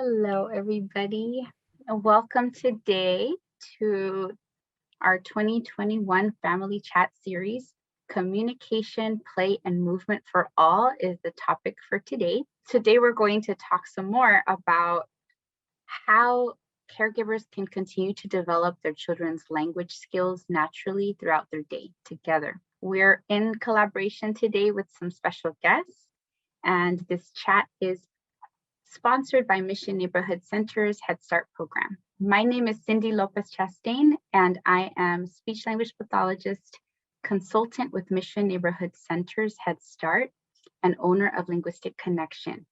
Hello, everybody, and welcome today to our 2021 Family Chat Series. Communication, play, and movement for all is the topic for today. Today, we're going to talk some more about how caregivers can continue to develop their children's language skills naturally throughout their day together. We're in collaboration today with some special guests, and this chat is sponsored by Mission Neighborhood Center's Head Start program. My name is Cindy Lopez Chastain, and I am speech language pathologist, consultant with Mission Neighborhood Center's Head Start, and owner of Linguistic Connection.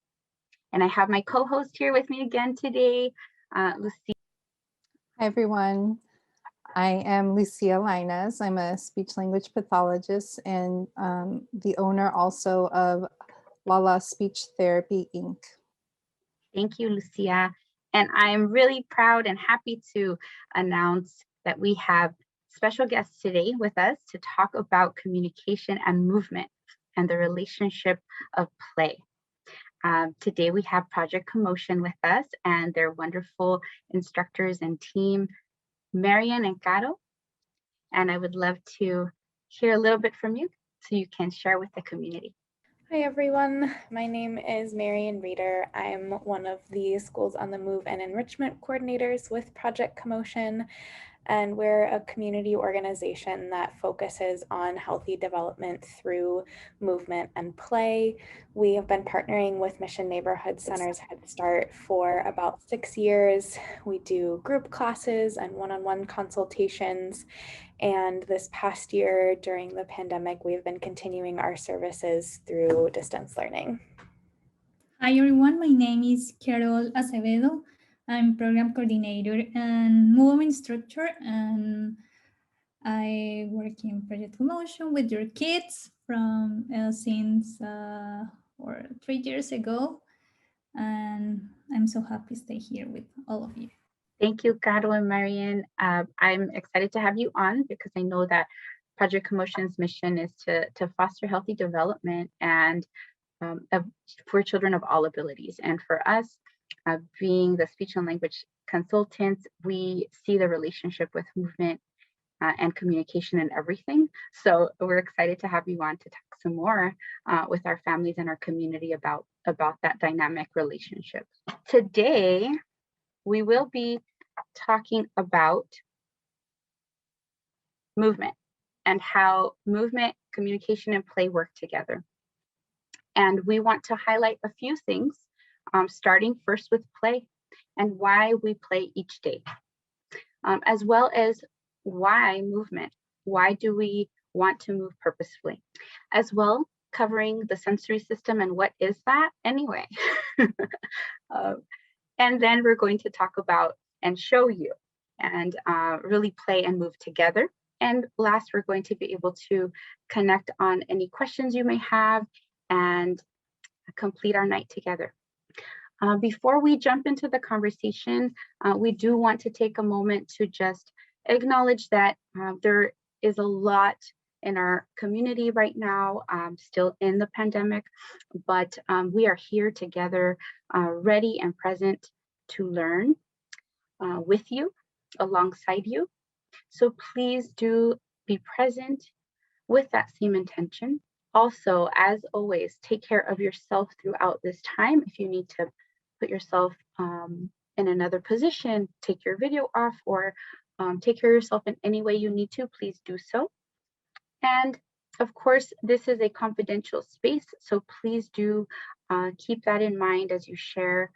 And I have my co-host here with me again today, Lucia. Hi, everyone. I am Lucia Linus. I'm a speech language pathologist and the owner also of Lala Speech Therapy, Inc. Thank you, Lucia. And I'm really proud and happy to announce that we have special guests today with us to talk about communication and movement and the relationship of play. Today we have Project Commotion with us and their wonderful instructors and team, Marian and Caro. And I would love to hear a little bit from you so you can share with the community. Hi everyone, my name is Marian Reeder. I'm one of the Schools on the Move and Enrichment coordinators with Project Commotion, and we're a community organization that focuses on healthy development through movement and play. We have been partnering with Mission Neighborhood Center's Head Start for about 6 years. We do group classes and one-on-one consultations. And this past year during the pandemic, we've been continuing our services through distance learning. Hi everyone, my name is Carol Acevedo. I'm program coordinator and movement instructor, and I work in Project Commotion with your kids from since 3 years ago. And I'm so happy to stay here with all of you. Thank you, Caro and Marian. I'm excited to have you on because I know that Project Commotion's mission is to foster healthy development and for children of all abilities. And for us, being the speech and language consultants, we see the relationship with movement and communication and everything. So we're excited to have you on to talk some more with our families and our community about that dynamic relationship. Today, we will be talking about movement and how movement, communication, and play work together. And we want to highlight a few things, starting first with play and why we play each day, as well as why movement. Why do we want to move purposefully? As well, covering the sensory system and what is that anyway? And then we're going to talk about and show you and really play and move together. And last, we're going to be able to connect on any questions you may have and complete our night together. Before we jump into the conversation, we do want to take a moment to just acknowledge that there is a lot in our community right now, still in the pandemic, but we are here together, ready and present to learn with you, alongside you. So please do be present with that same intention. Also, as always, take care of yourself throughout this time. If you need to put yourself in another position, take your video off, or take care of yourself in any way you need to, please do so. And of course, this is a confidential space, so please do keep that in mind as you share.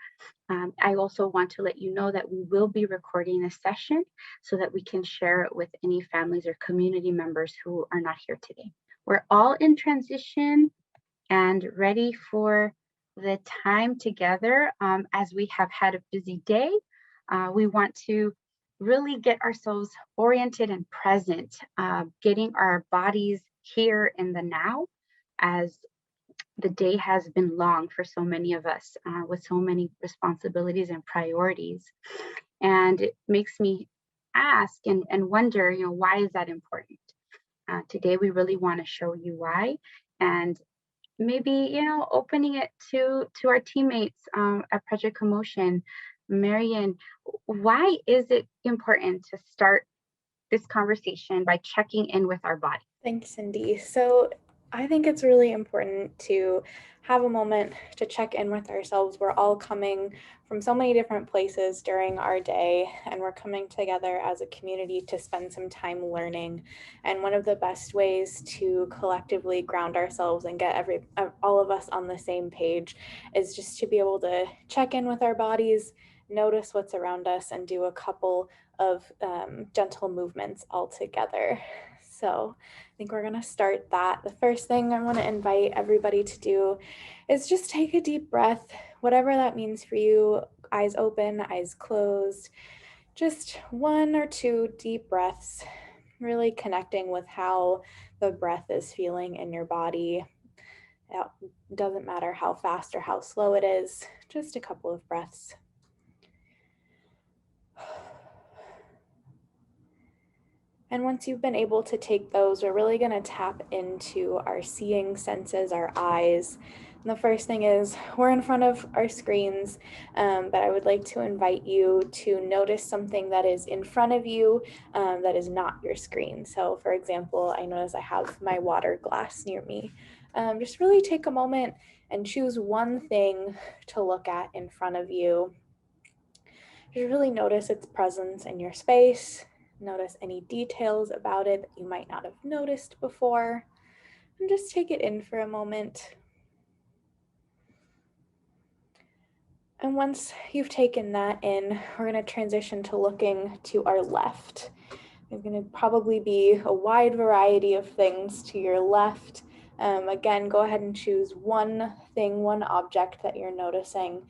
I also want to let you know that we will be recording this session so that we can share it with any families or community members who are not here today. We're all in transition and ready for the time together. As we have had a busy day, we want to really get ourselves oriented and present, getting our bodies here in the now, as the day has been long for so many of us with so many responsibilities and priorities. And it makes me ask and wonder, why is that important? Today, we really want to show you why. And maybe, opening it to our teammates at Project Commotion. Marian, why is it important to start this conversation by checking in with our body? Thanks, Cindy. So I think it's really important to have a moment to check in with ourselves. We're all coming from so many different places during our day, and we're coming together as a community to spend some time learning. And one of the best ways to collectively ground ourselves and get all of us on the same page is just to be able to check in with our bodies, notice what's around us, and do a couple of gentle movements all together. So I think we're going to start that. The first thing I want to invite everybody to do is just take a deep breath, whatever that means for you, eyes open, eyes closed, just 1 or 2 deep breaths, really connecting with how the breath is feeling in your body. It doesn't matter how fast or how slow it is, just a couple of breaths. And once you've been able to take those, we're really going to tap into our seeing senses, our eyes. And the first thing is we're in front of our screens, but I would like to invite you to notice something that is in front of you that is not your screen. So for example, I notice I have my water glass near me. Just really take a moment and choose one thing to look at in front of you. Just really notice its presence in your space. Notice any details about it that you might not have noticed before, and just take it in for a moment. And once you've taken that in, we're going to transition to looking to our left. There's going to probably be a wide variety of things to your left. Again, go ahead and choose one thing, one object that you're noticing.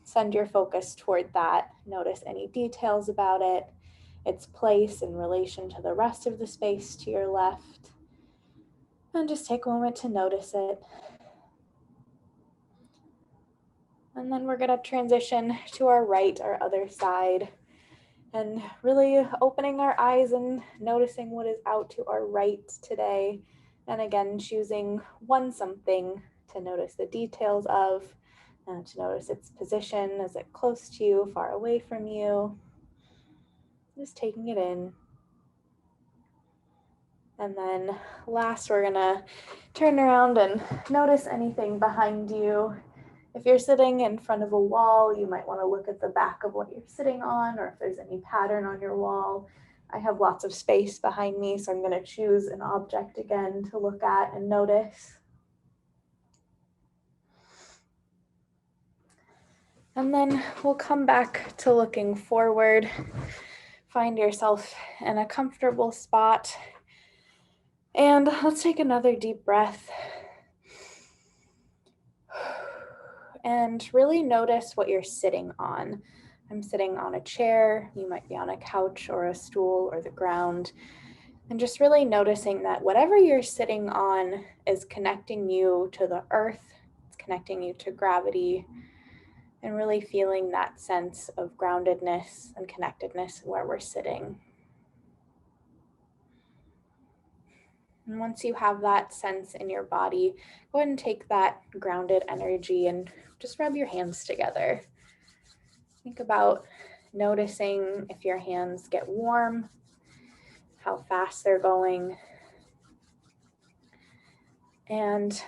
Send your focus toward that. Notice any details about it, its place in relation to the rest of the space to your left. And just take a moment to notice it. And then we're going to transition to our right, our other side, and really opening our eyes and noticing what is out to our right today. And again, choosing one something to notice the details of, and to notice its position. Is it close to you, far away from you? Just taking it in. And then last, we're gonna turn around and notice anything behind you. If you're sitting in front of a wall, you might want to look at the back of what you're sitting on, or if there's any pattern on your wall. I have lots of space behind me, so I'm going to choose an object again to look at and notice. And then we'll come back to looking forward. Find yourself in a comfortable spot. And let's take another deep breath. And really notice what you're sitting on. I'm sitting on a chair, you might be on a couch or a stool or the ground. And just really noticing that whatever you're sitting on is connecting you to the earth, it's connecting you to gravity, and really feeling that sense of groundedness and connectedness where we're sitting. And once you have that sense in your body, go ahead and take that grounded energy and just rub your hands together. Think about noticing if your hands get warm, how fast they're going. And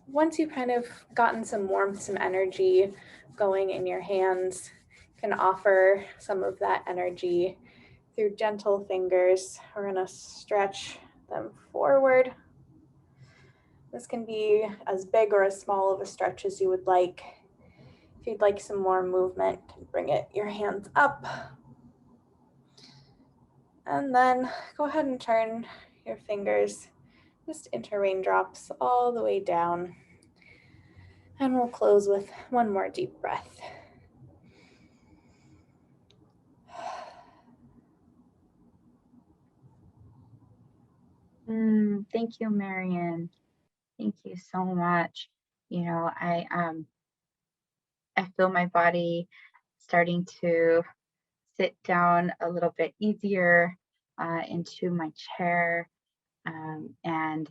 once you've kind of gotten some warmth, some energy going in your hands, you can offer some of that energy through gentle fingers. We're going to stretch them forward. This can be as big or as small of a stretch as you would like. If you'd like some more movement, bring your hands up. And then go ahead and turn your fingers just into raindrops all the way down. And we'll close with one more deep breath. Thank you, Marian. Thank you so much. I feel my body starting to sit down a little bit easier into my chair. And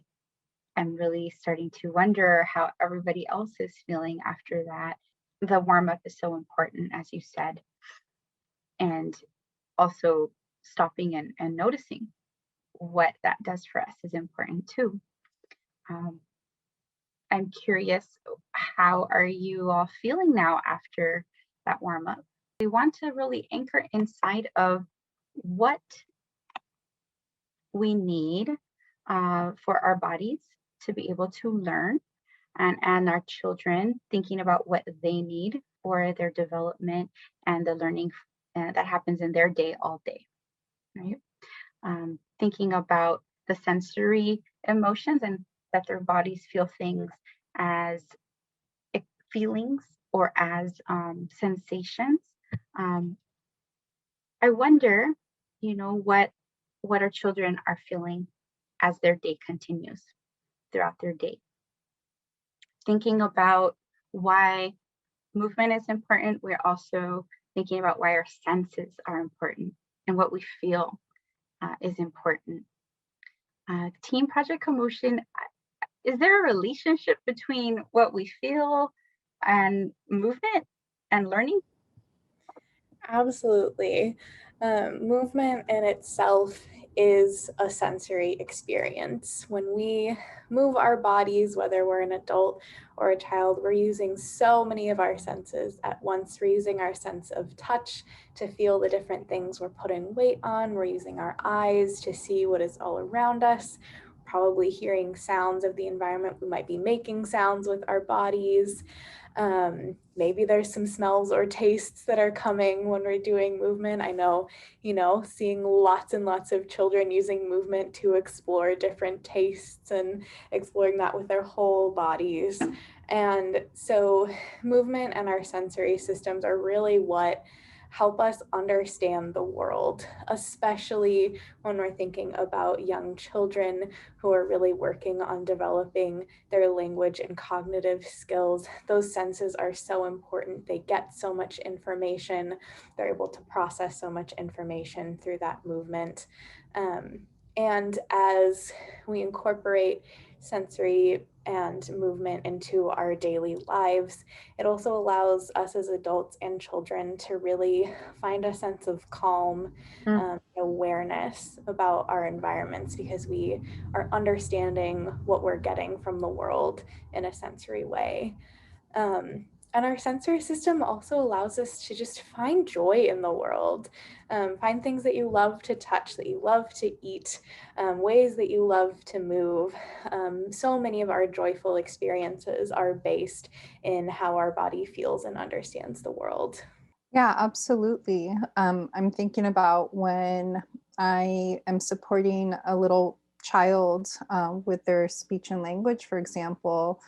I'm really starting to wonder how everybody else is feeling after that. The warm-up is so important, as you said, and also stopping and noticing what that does for us is important too. I'm curious, how are you all feeling now after that warm-up? We want to really anchor inside of what we need for our bodies to be able to learn, and our children thinking about what they need for their development and the learning that happens in their day all day, right? Thinking about the sensory emotions and that their bodies feel things as feelings or as sensations. I wonder, what our children are feeling as their day continues throughout their day. Thinking about why movement is important, we're also thinking about why our senses are important and what we feel is important. Team Project Commotion, is there a relationship between what we feel and movement and learning? Absolutely. Movement in itself is a sensory experience. When we move our bodies, whether we're an adult or a child, we're using so many of our senses at once. We're using our sense of touch to feel the different things we're putting weight on. We're using our eyes to see what is all around us. Probably hearing sounds of the environment. We might be making sounds with our bodies. Maybe there's some smells or tastes that are coming when we're doing movement. I know, seeing lots and lots of children using movement to explore different tastes and exploring that with their whole bodies. And so movement and our sensory systems are really what help us understand the world, especially when we're thinking about young children who are really working on developing their language and cognitive skills. Those senses are so important. They get so much information. They're able to process so much information through that movement. And as we incorporate sensory and movement into our daily lives, it also allows us as adults and children to really find a sense of calm, awareness about our environments, because we are understanding what we're getting from the world in a sensory way. And our sensory system also allows us to just find joy in the world, find things that you love to touch, that you love to eat, ways that you love to move. So many of our joyful experiences are based in how our body feels and understands the world. Yeah, absolutely. I'm thinking about when I am supporting a little child with their speech and language, for example.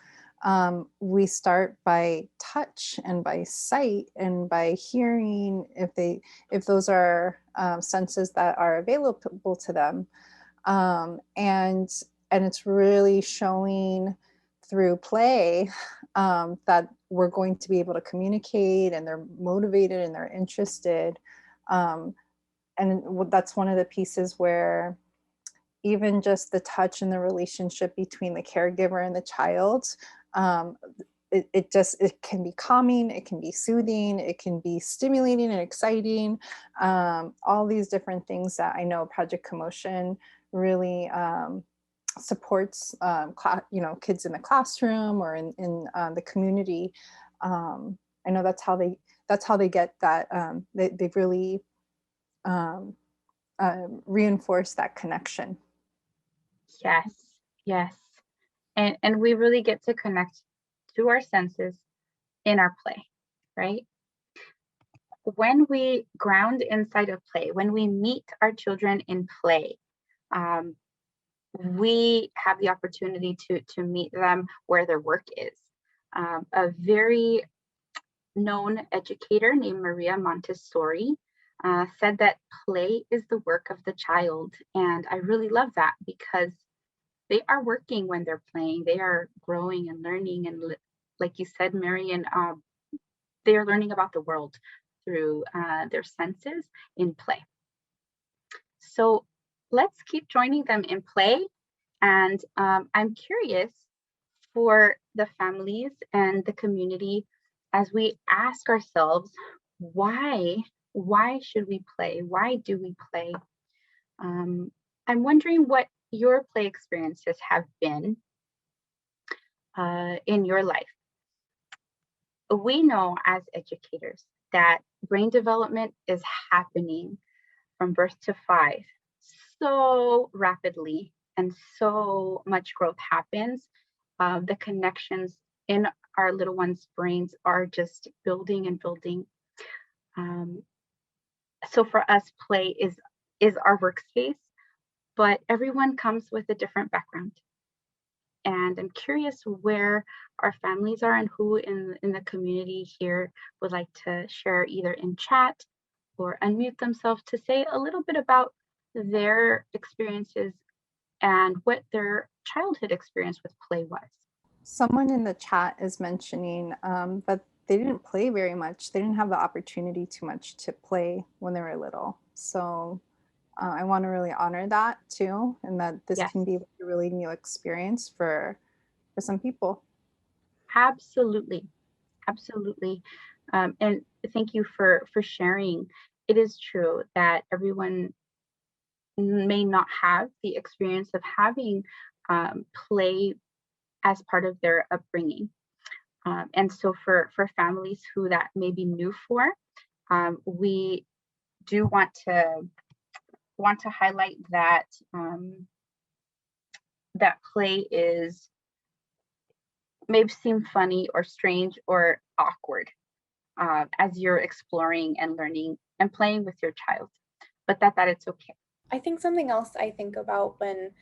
We start by touch and by sight and by hearing, if those are senses that are available to them, and it's really showing through play that we're going to be able to communicate, and they're motivated and they're interested. And that's one of the pieces where even just the touch and the relationship between the caregiver and the child, it can be calming, it can be soothing, it can be stimulating and exciting. All these different things that I know Project Commotion really supports kids in the classroom or in the community. I know that's how they get that. They've really reinforced that connection. Yes. And we really get to connect to our senses in our play, right? When we ground inside of play, when we meet our children in play, we have the opportunity to meet them where their work is. A very known educator named Maria Montessori said that play is the work of the child. And I really love that, because they are working when they're playing. They are growing and learning. And like you said, Marian, they are learning about the world through their senses in play. So let's keep joining them in play And I'm curious for the families and the community as we ask ourselves, why should we play? Why do we play? I'm wondering what your play experiences have been in your life. We know as educators that brain development is happening from birth to 5 so rapidly, and so much growth happens. The connections in our little ones' brains are just building and building. So for us, play is our workspace, but everyone comes with a different background. And I'm curious where our families are and who in the community here would like to share either in chat or unmute themselves to say a little bit about their experiences and what their childhood experience with play was. Someone in the chat is mentioning that they didn't play very much. They didn't have the opportunity too much to play when they were little. So I want to really honor that too, and that this Yes. can be a really new experience for some people. Absolutely, absolutely. And thank you for sharing. It is true that everyone may not have the experience of having play as part of their upbringing. And so for families who that may be new for, we do want to highlight that that play is may seem funny or strange or awkward as you're exploring and learning and playing with your child, but that it's okay. I think something else I think about when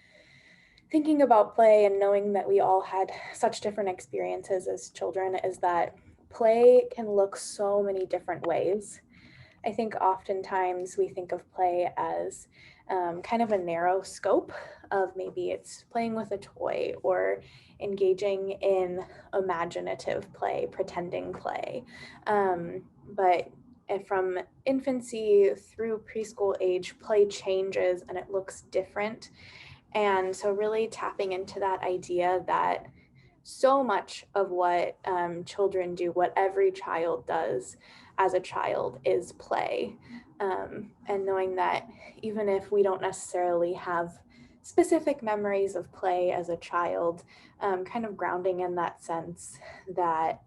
thinking about play and knowing that we all had such different experiences as children is that play can look so many different ways. I think oftentimes we think of play as kind of a narrow scope of maybe it's playing with a toy or engaging in imaginative play, pretending play. But from infancy through preschool age, play changes and it looks different. And so really tapping into that idea that so much of what children do, what every child does as a child is play. And knowing that even if we don't necessarily have specific memories of play as a child, kind of grounding in that sense that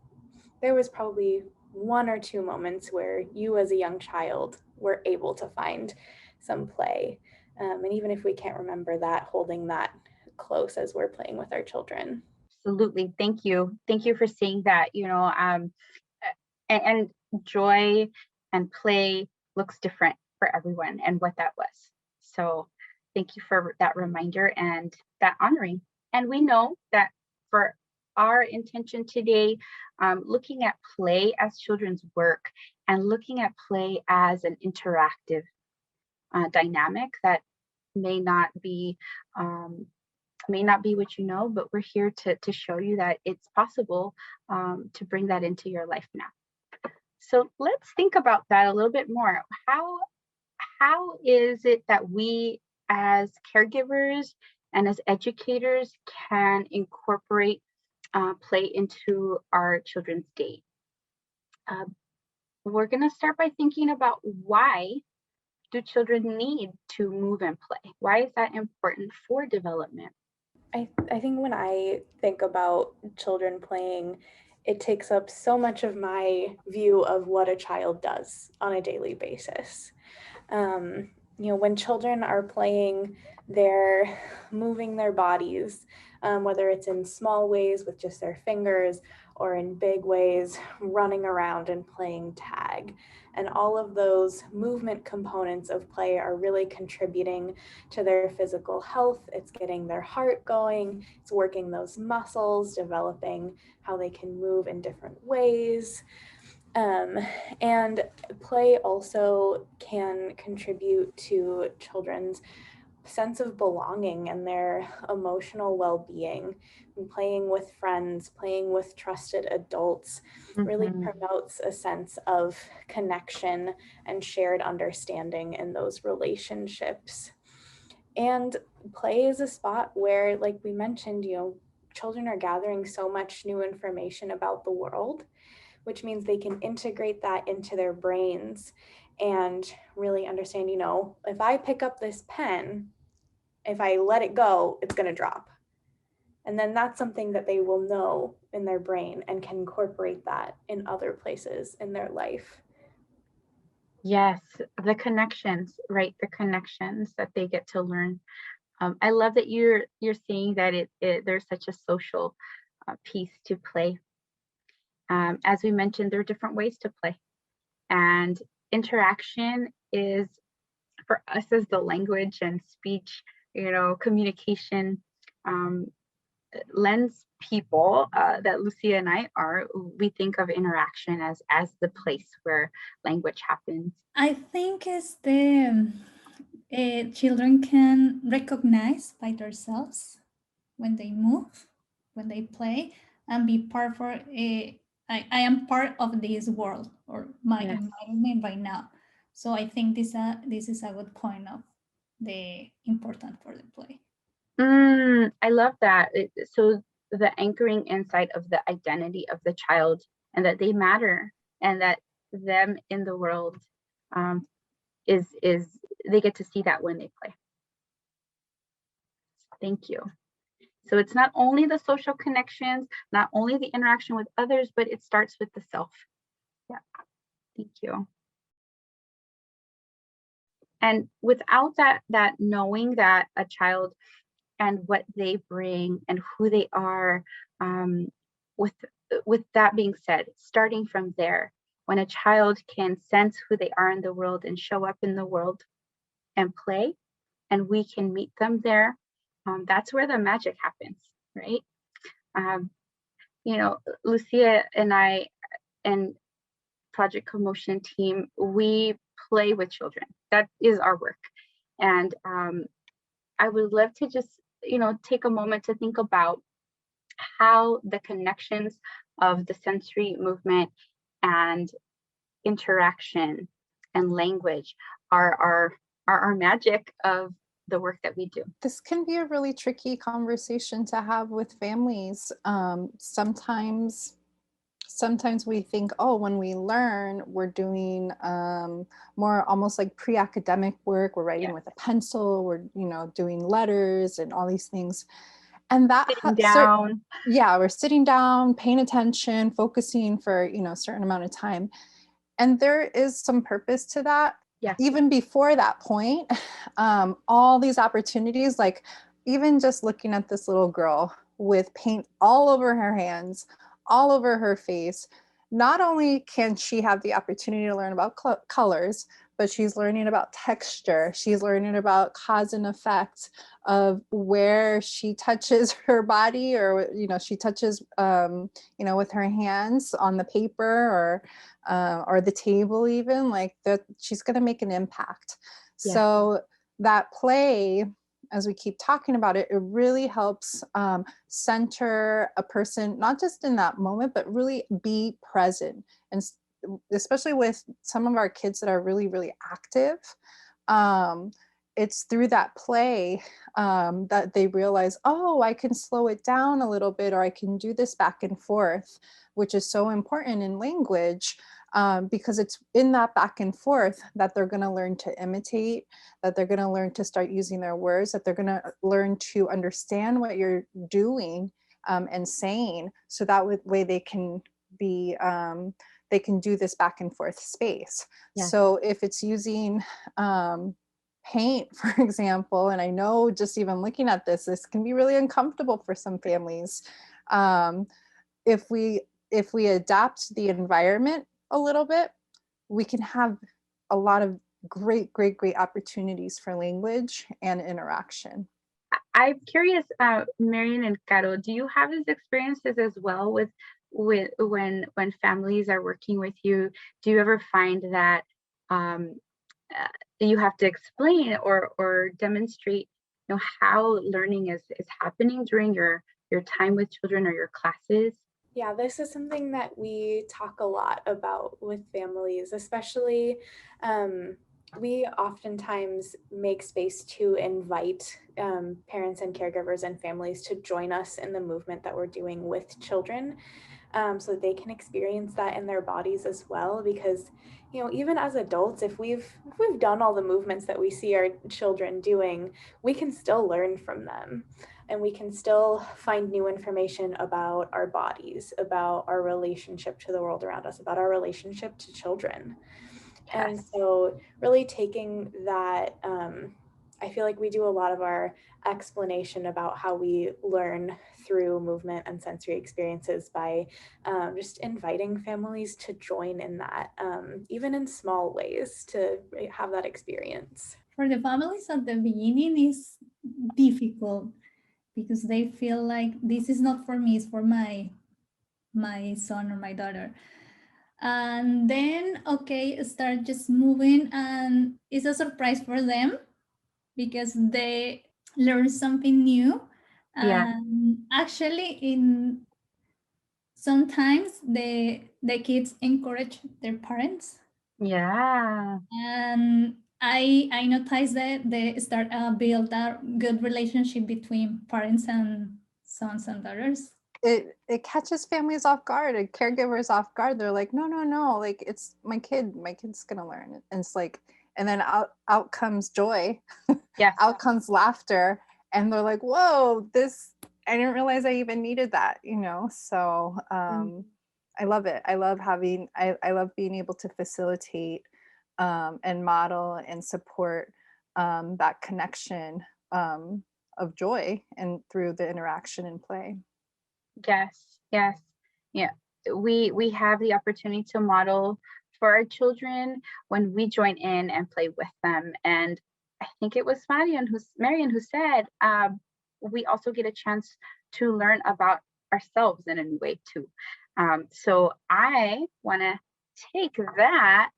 there was probably 1 or 2 moments where you as a young child were able to find some play. And even if we can't remember that, holding that close as we're playing with our children. Absolutely. Thank you for saying that. And joy and play looks different for everyone and what that was. So thank you for that reminder and that honoring. And we know that for our intention today, looking at play as children's work and looking at play as an interactive dynamic that may not be what you know, but we're here to show you that it's possible to bring that into your life now. So let's think about that a little bit more. How is it that we as caregivers and as educators can incorporate play into our children's day? We're going to start by thinking about why do children need to move and play? Why is that important for development? I think when I think about children playing, it takes up so much of my view of what a child does on a daily basis. When children are playing, they're moving their bodies, whether it's in small ways with just their fingers or in big ways, running around and playing tag. And all of those movement components of play are really contributing to their physical health. It's getting their heart going, it's working those muscles, developing how they can move in different ways. And play also can contribute to children's sense of belonging and their emotional well-being. Playing with friends, playing with trusted adults really promotes a sense of connection and shared understanding in those relationships. And play is a spot where, like we mentioned, children are gathering so much new information about the world, which means they can integrate that into their brains and really understand, if I pick up this pen, if I let it go, it's going to drop. And then that's something that they will know in their brain and can incorporate that in other places in their life. Yes, the connections, right? The connections that they get to learn. I love that you're saying that there's such a social piece to play. As we mentioned, there are different ways to play, and interaction is, for us as the language and speech, communication lens people that Lucia and I are, we think of interaction as the place where language happens. I think it's the children can recognize by themselves when they move, when they play, and be part for I am part of this world or my Yes. environment right now. So I think this is a good point of the important for the play. I love that. So the anchoring inside of the identity of the child, and that they matter, and that them in the world is they get to see that when they play. Thank you. So it's not only the social connections, not only the interaction with others, but it starts with the self. Yeah, thank you. And without that knowing that a child and what they bring and who they are, with that being said, starting from there, when a child can sense who they are in the world and show up in the world and play, and we can meet them there, that's where the magic happens, right? Lucia and I and Project Commotion team, we play with children. That is our work. And I would love to just, take a moment to think about how the connections of the sensory movement and interaction and language are our magic of the work that we do. This can be a really tricky conversation to have with families. Sometimes we think, oh, when we learn, we're doing more almost like pre-academic work. We're writing with a pencil. We're doing letters and all these things. And that sitting down. We're sitting down, paying attention, focusing for a certain amount of time. And there is some purpose to that. Yes. Even before that point, all these opportunities, like even just looking at this little girl with paint all over her hands, all over her face, not only can she have the opportunity to learn about colors, but she's learning about texture. She's learning about cause and effect of where she touches her body, or she touches with her hands on the paper or the table, even like that. She's going to make an impact. Yeah. So that play, as we keep talking about it, it really helps center a person, not just in that moment, but really be present. And especially with some of our kids that are really, really active, it's through that play that they realize, oh, I can slow it down a little bit, or I can do this back and forth, which is so important in language. Because it's in that back and forth that they're going to learn to imitate, that they're going to learn to start using their words, that they're going to learn to understand what you're doing and saying, so that way they can be, they can do this back and forth space. Yes. So if it's using paint, for example, and I know just even looking at this can be really uncomfortable for some families. If we adapt the environment a little bit, we can have a lot of great opportunities for language and interaction. I'm curious, Marian and Caro, do you have these experiences as well with when families are working with you? Do you ever find that you have to explain or demonstrate how learning is happening during your time with children or your classes? Yeah, this is something that we talk a lot about with families, especially we oftentimes make space to invite parents and caregivers and families to join us in the movement that we're doing with children, so they can experience that in their bodies as well. Because, you know, even as adults, if we've done all the movements that we see our children doing, we can still learn from them, and we can still find new information about our bodies, about our relationship to the world around us, about our relationship to children. And Yes. so really taking that, I feel like we do a lot of our explanation about how we learn through movement and sensory experiences by just inviting families to join in that, even in small ways, to have that experience. For the families at the beginning is difficult because they feel like this is not for me, it's for my son or my daughter. And then, okay, start just moving, and it's a surprise for them because they learn something new. Yeah. And actually, in sometimes the kids encourage their parents, Yeah. and I noticed that they start build a good relationship between parents and sons and daughters. It catches families off guard and caregivers off guard. They're like, no, like it's my kid's gonna learn. And it's like, and then out comes joy. Yes. Out comes laughter, and they're like, whoa, this, I didn't realize I even needed that, you know. So I love it. I love being able to facilitate and model and support that connection of joy and through the interaction and play. Yes. Yes. Yeah. We have the opportunity to model for our children when we join in and play with them. And I think it was Marian who said we also get a chance to learn about ourselves in a new way too. So I want to take that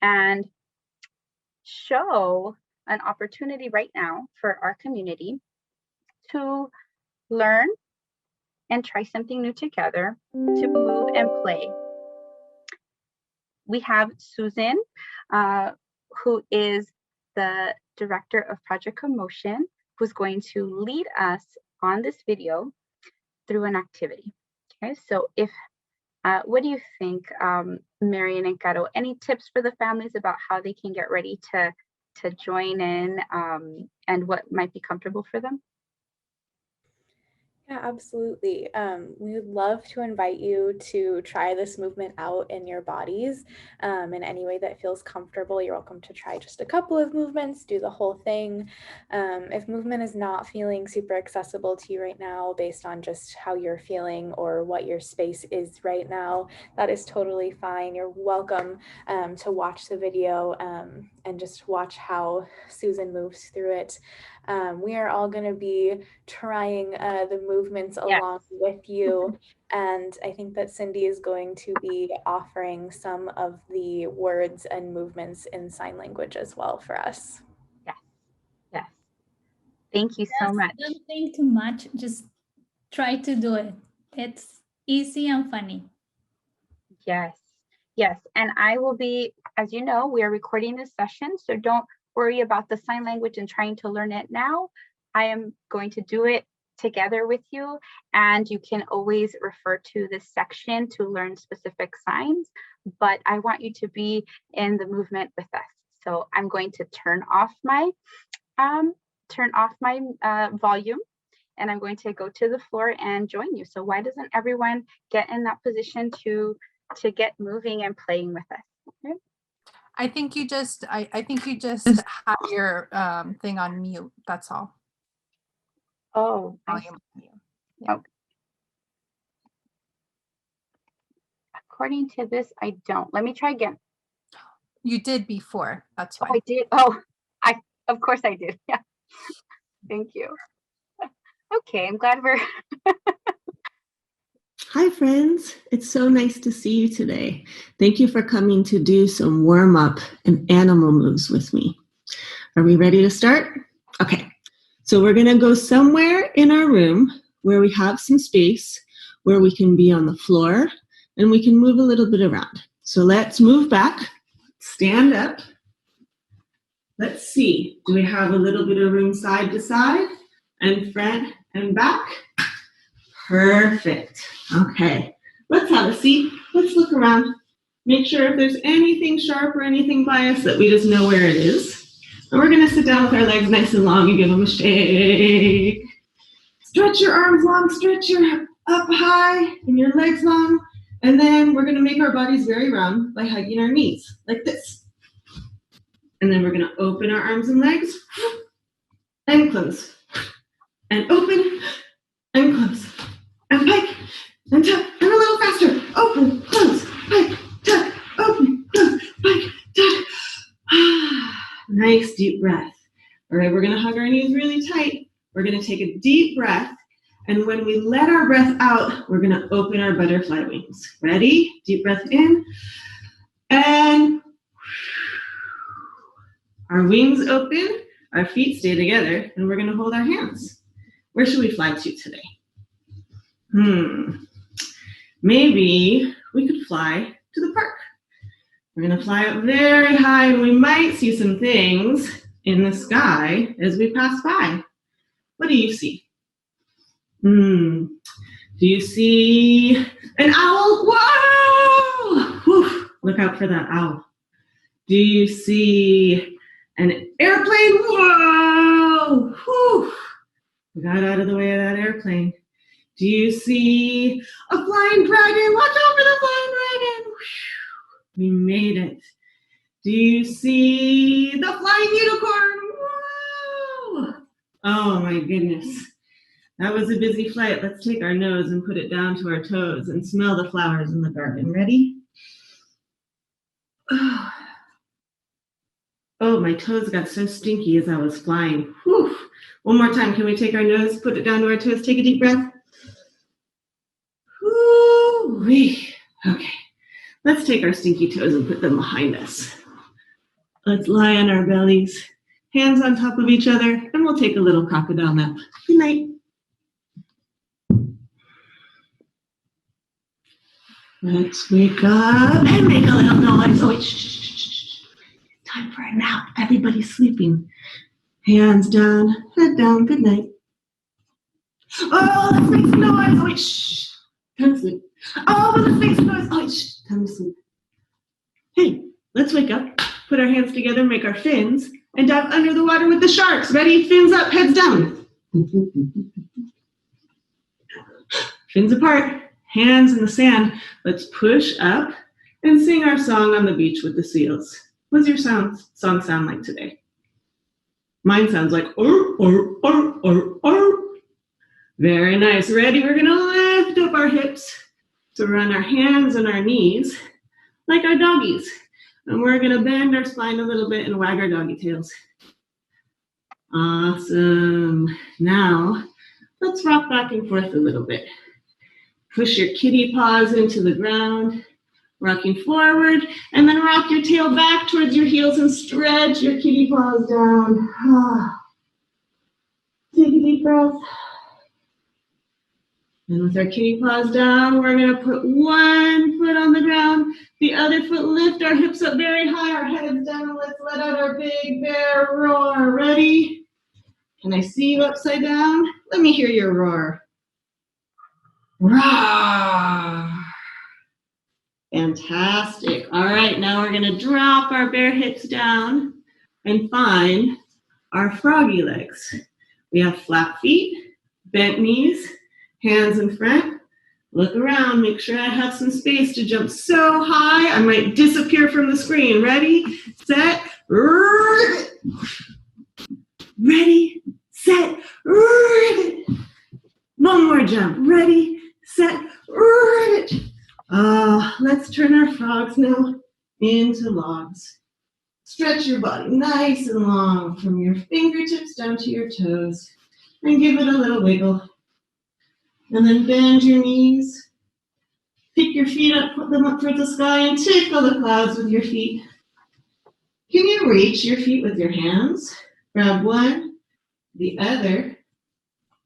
and show an opportunity right now for our community to learn and try something new together, to move and play. We have Susan, who is the director of Project Commotion, who's going to lead us on this video through an activity. Okay, so what do you think, Marian and Caro? Any tips for the families about how they can get ready to join in and what might be comfortable for them? Yeah, absolutely. We would love to invite you to try this movement out in your bodies in any way that feels comfortable. You're welcome to try just a couple of movements, do the whole thing. If movement is not feeling super accessible to you right now based on just how you're feeling or what your space is right now, that is totally fine. You're welcome to watch the video and just watch how Susan moves through it. We are all going to be trying the movements along with you. And I think that Cindy is going to be offering some of the words and movements in sign language as well for us. Yes, yes. Thank you so much. Don't think too much, just try to do it. It's easy and funny. Yes, yes. And I will be, as you know, we are recording this session, so don't worry about the sign language and trying to learn it now. I am going to do it together with you, and you can always refer to this section to learn specific signs, but I want you to be in the movement with us. So I'm going to turn off my volume, and I'm going to go to the floor and join you. So why doesn't everyone get in that position to get moving and playing with us? Okay. I think you just have your thing on mute. That's all. Oh, Yeah. Okay. According to this, I don't. Let me try again. You did before. That's fine. Oh, I did. Oh, of course I did. Yeah. Thank you. Okay, I'm glad we're. Hi, friends. It's so nice to see you today. Thank you for coming to do some warm-up and animal moves with me. Are we ready to start? Okay. So we're going to go somewhere in our room where we have some space, where we can be on the floor, and we can move a little bit around. So let's move back, stand up, Let's see. Do we have a little bit of room side to side and front and back? Perfect. Okay. Let's have a seat. Let's look around. Make sure if there's anything sharp or anything biased that we just know where it is. And we're going to sit down with our legs nice and long and give them a shake. Stretch your arms long, stretch your up high and your legs long. And then we're going to make our bodies very round by hugging our knees like this. And then we're going to open our arms and legs and close. And open and close. And pike and tuck. And a little faster. Open, close, pike, tuck, open, close, pike, tuck. Nice deep breath. All right, we're going to hug our knees really tight. We're going to take a deep breath. And when we let our breath out, we're going to open our butterfly wings. Ready? Deep breath in. And our wings open, our feet stay together, and we're going to hold our hands. Where should we fly to today? Maybe we could fly to the park. We're going to fly up very high, and we might see some things in the sky as we pass by. What do you see? Do you see an owl? Whoa! Whew. Look out for that owl. Do you see an airplane? Whoa! Whew. We got out of the way of that airplane. Do you see a flying dragon? Watch out for the flying dragon. Whew. We made it. Do you see the flying unicorn? Whoa! Oh my goodness. That was a busy flight. Let's take our nose and put it down to our toes and smell the flowers in the garden. Ready? Oh, my toes got so stinky as I was flying. Whew. One more time. Can we take our nose, put it down to our toes, take a deep breath? Whoo-wee. Okay. Let's take our stinky toes and put them behind us. Let's lie on our bellies, hands on top of each other, and we'll take a little crocodile nap. Good night. Let's wake up and make a little noise. Oh, wait, shh. Time for a nap. Everybody's sleeping. Hands down, head down. Good night. Oh, let's make some noise. Oh, wait, shh. Time to sleep. Oh, let's make some noise. Oh, wait, shh. Time to sleep. Hey, let's wake up. Put our hands together, make our fins, and dive under the water with the sharks. Ready? Fins up, heads down. Fins apart. Hands in the sand. Let's push up and sing our song on the beach with the seals. What's your song sound like today? Mine sounds like or. Very nice. Ready? We're gonna lift up our hips to run our hands and our knees like our doggies. And we're gonna bend our spine a little bit and wag our doggy tails. Awesome. Now, let's rock back and forth a little bit. Push your kitty paws into the ground, rocking forward, and then rock your tail back towards your heels and stretch your kitty paws down. Take a deep breath. And with our kitty paws down, we're going to put one foot on the ground, the other foot, lift our hips up very high, our heads down, and let's let out our big bear roar. Ready? Can I see you upside down? Let me hear your roar. Roar. Fantastic. All right, now we're going to drop our bare hips down and find our froggy legs. We have flat feet, bent knees, hands in front. Look around, make sure I have some space to jump so high I might disappear from the screen. Ready, set, ready, set, one more jump. Ready, set, let's turn our frogs now into logs. Stretch your body nice and long from your fingertips down to your toes and give it a little wiggle. And then bend your knees. Pick your feet up, put them up towards the sky, and tickle the clouds with your feet. Can you reach your feet with your hands? Grab one, the other,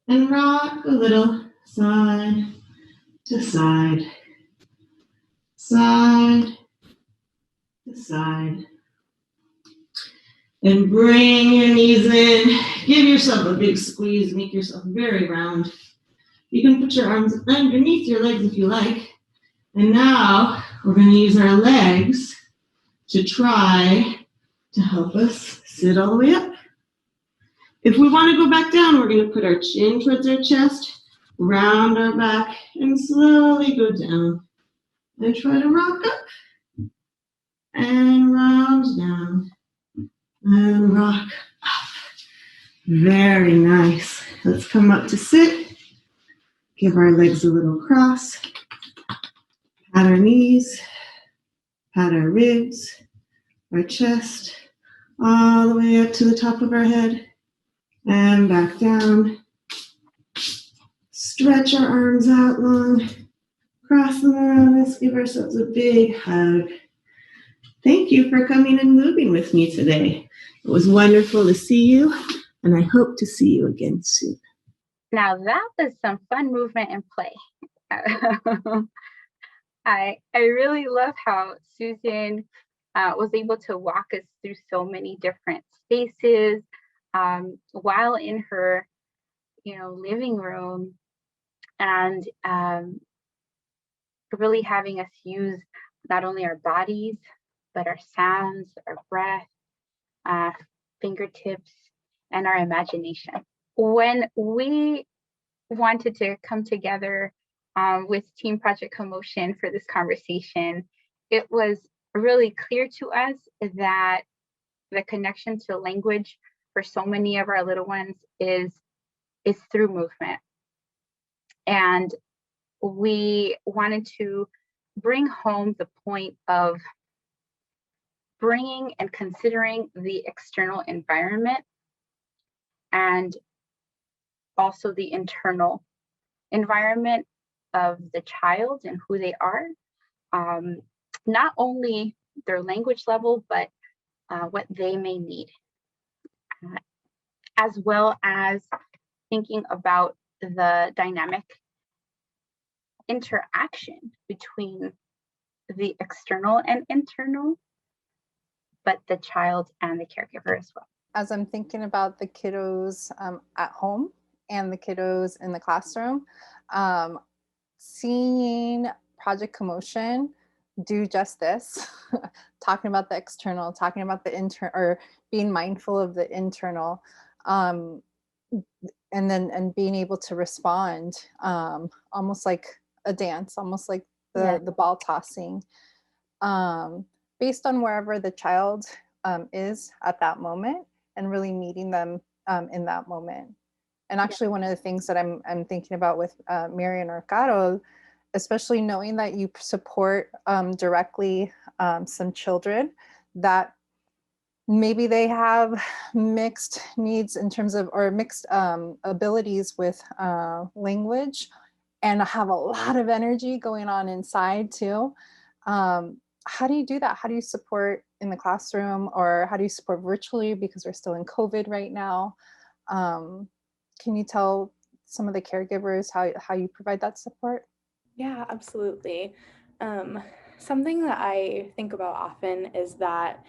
and rock a little side to side, side to side. And bring your knees in. Give yourself a big squeeze. Make yourself very round. You can put your arms underneath your legs if you like. And now we're going to use our legs to try to help us sit all the way up. If we want to go back down, we're going to put our chin towards our chest, round our back, and slowly go down. And try to rock up and round down and rock up. Very nice. Let's come up to sit. Give our legs a little cross. Pat our knees, pat our ribs, our chest, all the way up to the top of our head and back down. Stretch our arms out long, cross them around us, give ourselves a big hug. Thank you for coming and moving with me today. It was wonderful to see you, and I hope to see you again soon. Now that was some fun movement and play. I really love how Susan was able to walk us through so many different spaces while in her, living room, and really having us use not only our bodies, but our sounds, our breath, fingertips, and our imagination. When we wanted to come together with Team Project Commotion for this conversation, it was really clear to us that the connection to language for so many of our little ones is through movement. And we wanted to bring home the point of bringing and considering the external environment and also the internal environment of the child and who they are, not only their language level, but what they may need, as well as thinking about the dynamic interaction between the external and internal, but the child and the caregiver as well. As I'm thinking about the kiddos at home and the kiddos in the classroom, seeing Project Commotion do just this, talking about the external, talking about the internal, or being mindful of the internal, and being able to respond, almost like a dance, almost like the ball tossing, based on wherever the child is at that moment, and really meeting them in that moment. And actually, one of the things that I'm thinking about with Marian or Carol, especially knowing that you support directly some children that maybe they have mixed needs in terms of, or mixed abilities with language, and have a lot of energy going on inside too. How do you do that? How do you support in the classroom, or how do you support virtually, because we're still in COVID right now? Can you tell some of the caregivers how you provide that support? Yeah, absolutely. Something that I think about often is that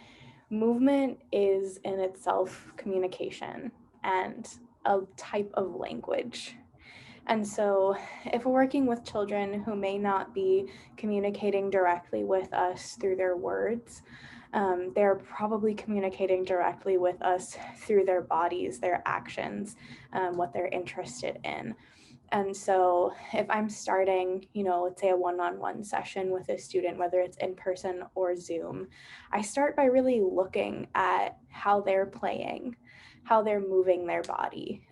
movement is in itself communication and a type of language. And so if we're working with children who may not be communicating directly with us through their words, they're probably communicating directly with us through their bodies, their actions, what they're interested in. And so if I'm starting, let's say a one-on-one session with a student, whether it's in person or Zoom, I start by really looking at how they're playing, how they're moving their body.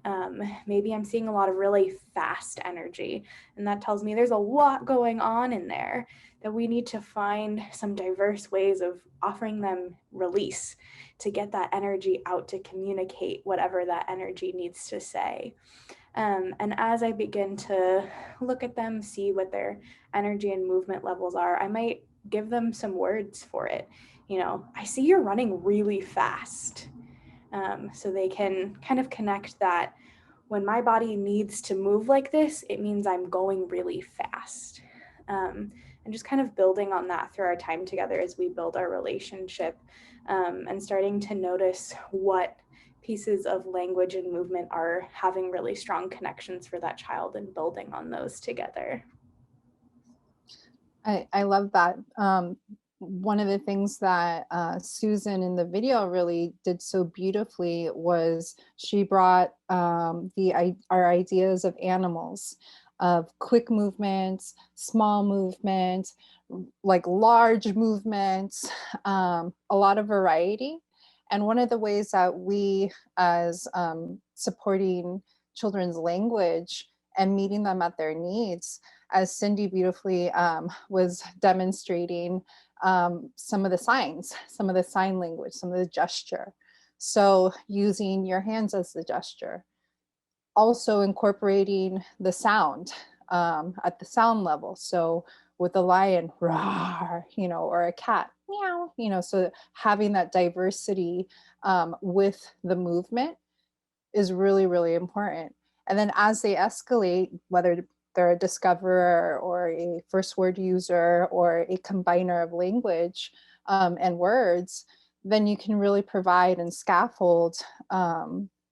Maybe I'm seeing a lot of really fast energy, and that tells me there's a lot going on in there, that we need to find some diverse ways of offering them release to get that energy out, to communicate whatever that energy needs to say. And as I begin to look at them, see what their energy and movement levels are, I might give them some words for it. I see you're running really fast. So they can kind of connect that when my body needs to move like this, it means I'm going really fast. And just kind of building on that through our time together as we build our relationship, and starting to notice what pieces of language and movement are having really strong connections for that child and building on those together. I love that. One of the things that Susan in the video really did so beautifully was she brought our ideas of animals, of quick movements, small movements, like large movements, a lot of variety. And one of the ways that we, as supporting children's language and meeting them at their needs, as Cindy beautifully was demonstrating, some of the signs, some of the sign language, some of the gesture. So using your hands as the gesture. Also incorporating the sound at the sound level. So with a lion, roar, or a cat, meow, so having that diversity with the movement is really, really important. And then as they escalate, whether they're a discoverer or a first word user or a combiner of language and words, then you can really provide and scaffold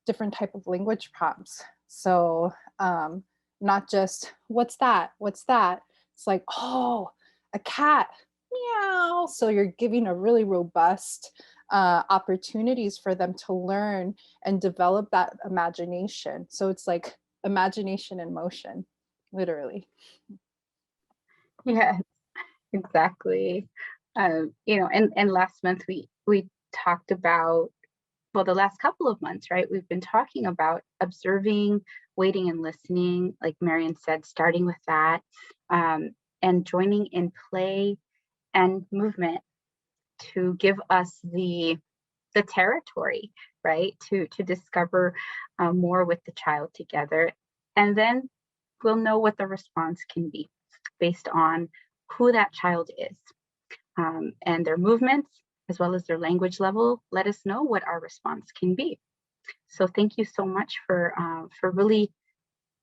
different type of language prompts. So not just, what's that? What's that? It's like, oh, a cat, meow. So you're giving a really robust opportunities for them to learn and develop that imagination. So it's like imagination in motion, literally. Yes, exactly. And last month we talked about, well, the last couple of months, right? We've been talking about observing, waiting, and listening, like Marian said, starting with that, and joining in play and movement to give us the territory, right? To discover more with the child together. And then we'll know what the response can be based on who that child is and their movements, as well as their language level. Let us know what our response can be. So thank you so much for really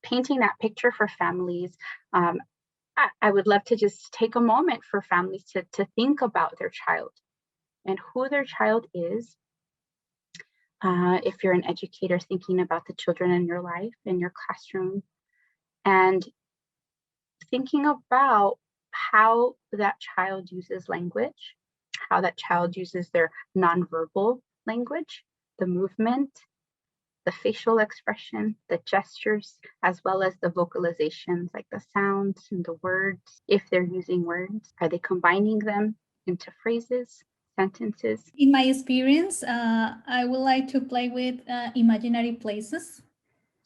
painting that picture for families. I would love to just take a moment for families to think about their child and who their child is. If you're an educator thinking about the children in your life, in your classroom, and thinking about how that child uses language, how that child uses their nonverbal language, the movement, the facial expression, the gestures, as well as the vocalizations, like the sounds and the words. If they're using words, are they combining them into phrases, sentences? In my experience, I would like to play with imaginary places.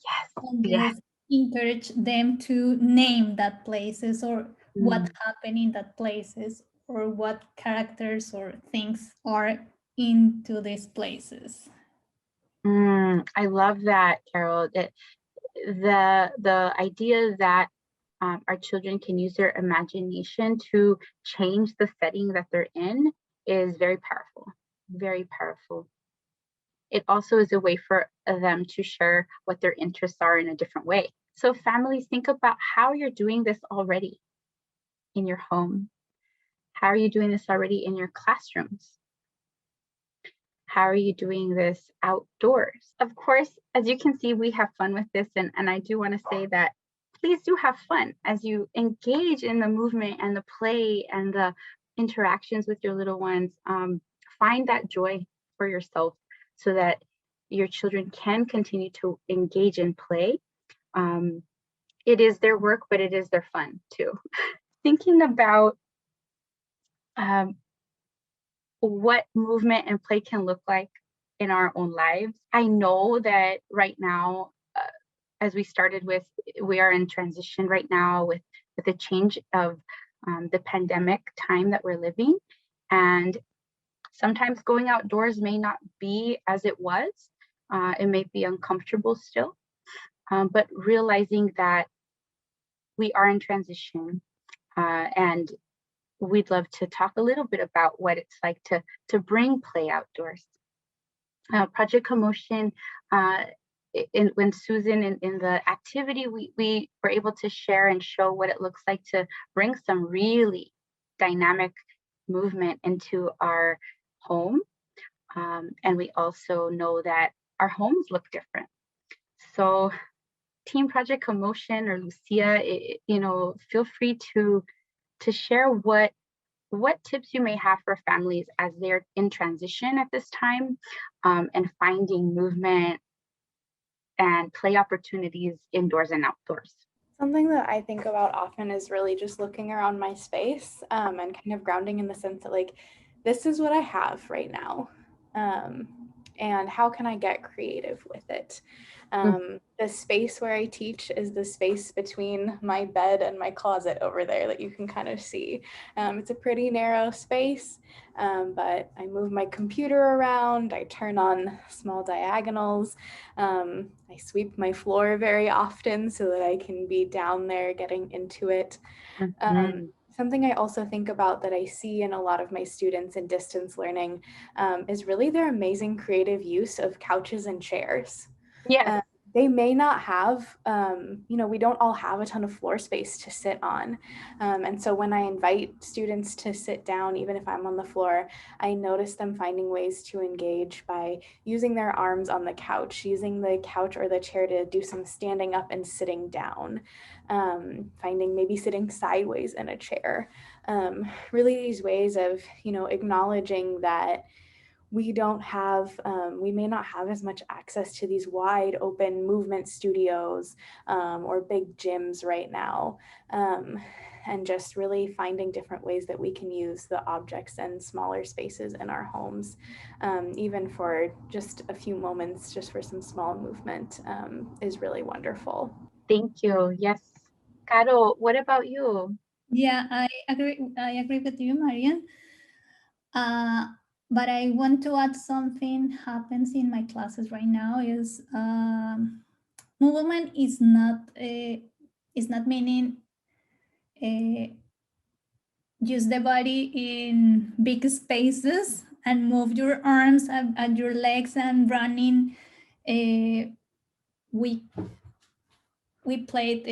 Yes. And Yes. just encourage them to name that places or what happened in that places or what characters or things are into these places. I love that, Carol. The idea that our children can use their imagination to change the setting that they're in is very powerful, very powerful. It also is a way for them to share what their interests are in a different way. So families, think about how you're doing this already in your home. How are you doing this already in your classrooms? How are you doing this outdoors? Of course, as you can see, we have fun with this. And I do want to say that please do have fun as you engage in the movement and the play and the interactions with your little ones. Find that joy for yourself so that your children can continue to engage in play. It is their work, but it is their fun too. Thinking about what movement and play can look like in our own lives. I know that right now, as we started with, we are in transition right now with the change of the pandemic time that we're living. And sometimes going outdoors may not be as it was. It may be uncomfortable still, but realizing that we are in transition and we'd love to talk a little bit about what it's like to bring play outdoors. Project Commotion, when Susan in the activity, we were able to share and show what it looks like to bring some really dynamic movement into our home. And we also know that our homes look different. So Team Project Commotion or Lucia, feel free to share what tips you may have for families as they're in transition at this time, and finding movement and play opportunities indoors and outdoors. Something that I think about often is really just looking around my space and kind of grounding in the sense that, like, this is what I have right now. And how can I get creative with it? The space where I teach is the space between my bed and my closet over there that you can kind of see. It's a pretty narrow space, but I move my computer around, I turn on small diagonals, I sweep my floor very often so that I can be down there getting into it. Something I also think about that I see in a lot of my students in distance learning is really their amazing creative use of couches and chairs. Yes. They may not have, we don't all have a ton of floor space to sit on. And so when I invite students to sit down, even if I'm on the floor, I notice them finding ways to engage by using their arms on the couch, using the couch or the chair to do some standing up and sitting down, finding maybe sitting sideways in a chair. Really these ways of, acknowledging that we may not have as much access to these wide open movement studios or big gyms right now. And just really finding different ways that we can use the objects and smaller spaces in our homes, even for just a few moments, just for some small movement, is really wonderful. Thank you. Yes. Caro, what about you? Yeah, I agree with you, Marian. But I want to add something happens in my classes right now is movement is not meaning use the body in big spaces and move your arms and your legs and running. We played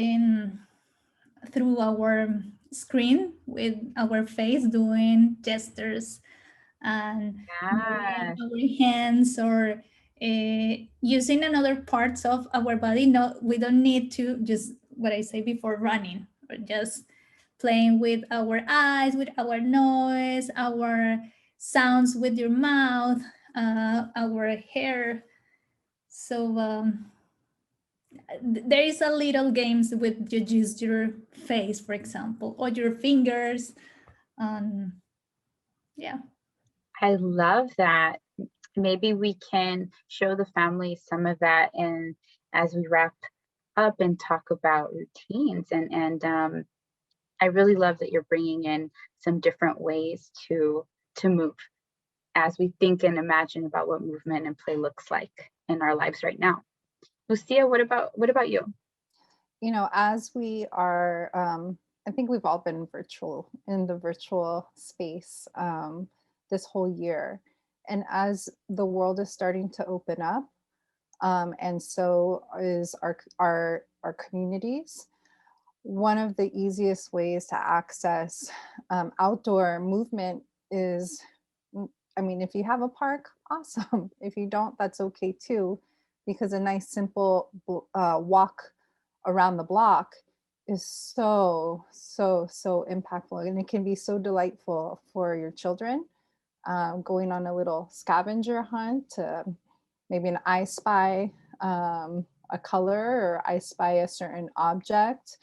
through our screen with our face doing gestures and moving our hands or using another parts of our body. No, we don't need to just what I say before running, or just playing with our eyes, with our nose, our sounds with your mouth, our hair. So there is a little games with you use your face, for example, or your fingers. Yeah. I love that. Maybe we can show the family some of that, and as we wrap up and talk about routines, and I really love that you're bringing in some different ways to move as we think and imagine about what movement and play looks like in our lives right now. Lucia, what about you? As we are, I think we've all been in the virtual space this whole year. And as the world is starting to open up, and so is our communities, one of the easiest ways to access outdoor movement is, if you have a park, awesome. If you don't, that's okay too, because a nice simple walk around the block is so impactful, and it can be so delightful for your children. Going on a little scavenger hunt, maybe an I Spy a color, or I Spy a certain object.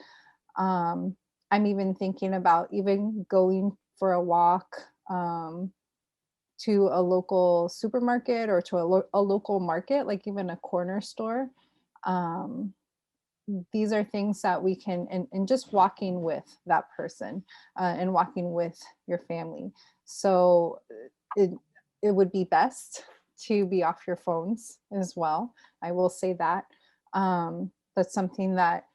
I'm even thinking about even going for a walk to a local supermarket or to a local market, like even a corner store. These are things that we can, and just walking with that person and walking with your family. So it would be best to be off your phones as well. I will say that. That's something that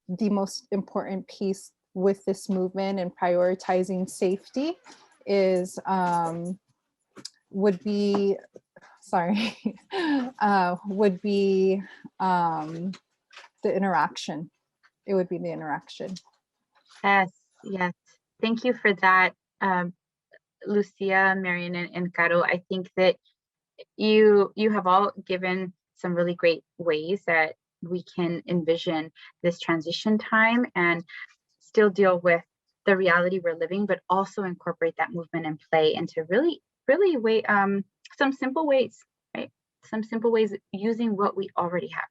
the most important piece with this movement and prioritizing safety is would be the interaction. It would be the interaction. Yes. Thank you for that, Lucia, Marian, and Caro. I think that you have all given some really great ways that we can envision this transition time and still deal with the reality we're living, but also incorporate that movement and play into really some simple ways, right? Some simple ways using what we already have.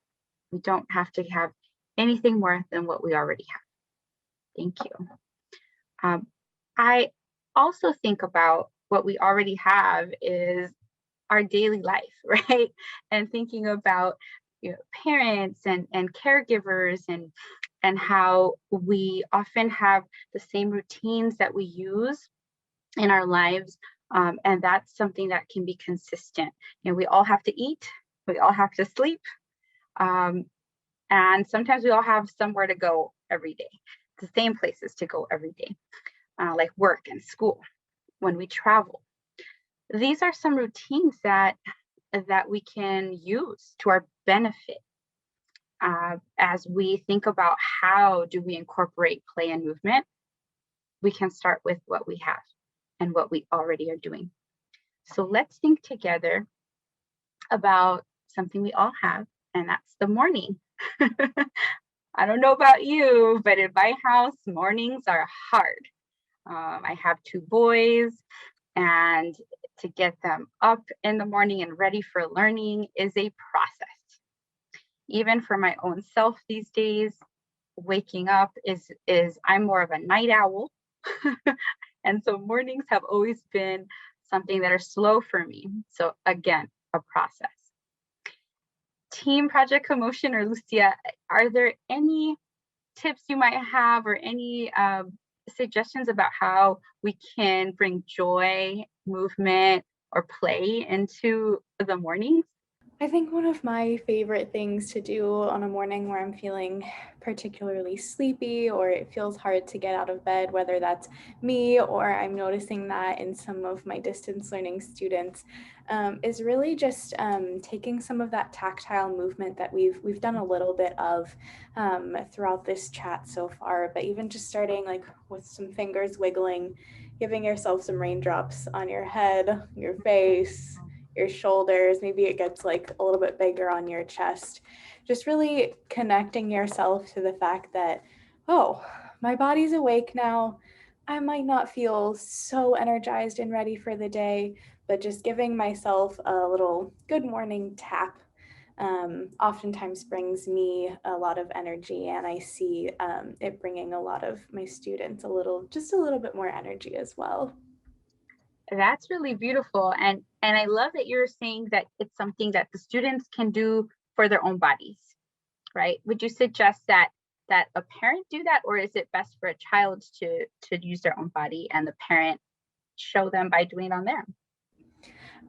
We don't have to have anything more than what we already have. Thank you. I also think about what we already have is our daily life, right? And thinking about, you know, parents and caregivers and how we often have the same routines that we use in our lives. And that's something that can be consistent. You know, we all have to eat, we all have to sleep. And sometimes we all have somewhere to go every day, the same places to go every day, like work and school, when we travel. These are some routines that we can use to our benefit as we think about how do we incorporate play and movement. We can start with what we have and what we already are doing. So let's think together about something we all have, and that's the morning. I don't know about you, but in my house, mornings are hard. I have 2 boys, and to get them up in the morning and ready for learning is a process. Even for my own self these days, waking up is I'm more of a night owl. And so mornings have always been something that are slow for me. So again, a process. Team Project Commotion or Lucia, are there any tips you might have or any suggestions about how we can bring joy, movement, or play into the mornings? I think one of my favorite things to do on a morning where I'm feeling particularly sleepy or it feels hard to get out of bed, whether that's me or I'm noticing that in some of my distance learning students, is really just taking some of that tactile movement that we've done a little bit of throughout this chat so far, but even just starting like with some fingers wiggling, giving yourself some raindrops on your head, your face, your shoulders, maybe it gets like a little bit bigger on your chest. Just really connecting yourself to the fact that, oh, my body's awake now. I might not feel so energized and ready for the day, but just giving myself a little good morning tap oftentimes brings me a lot of energy, and I see it bringing a lot of my students just a little bit more energy as well. That's really beautiful. And I love that you're saying that it's something that the students can do for their own bodies, right? Would you suggest that a parent do that, or is it best for a child to use their own body and the parent show them by doing it on their own?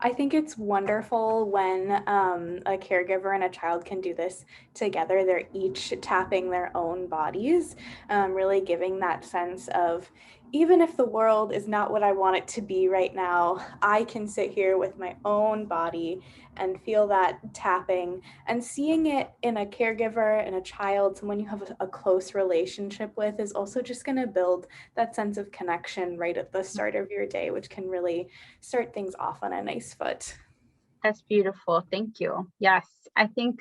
I think it's wonderful when a caregiver and a child can do this together. They're each tapping their own bodies, really giving that sense of, even if the world is not what I want it to be right now, I can sit here with my own body and feel that tapping, and seeing it in a caregiver and a child, someone you have a close relationship with, is also just going to build that sense of connection right at the start of your day, which can really start things off on a nice foot. That's beautiful. Thank you. Yes, I think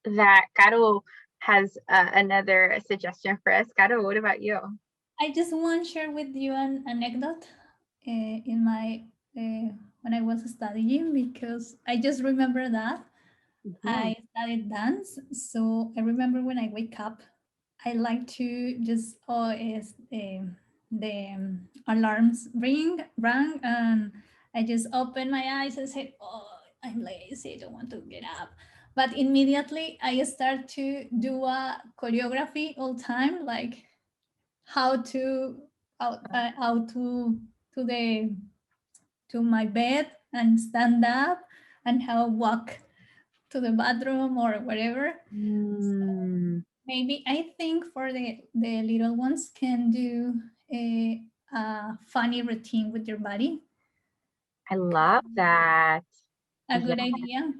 that Caro has another suggestion for us. Caro, what about you? I just want to share with you an anecdote in my when I was studying, because I just remember that I studied dance. So I remember when I wake up, I like to just the alarms rang, and I just open my eyes and say, "Oh, I'm lazy. I don't want to get up." But immediately I start to do a choreography all time, like how to out to my bed and stand up, and how walk to the bathroom or whatever. So maybe I think for the little ones can do a funny routine with your body. I love that. A good idea.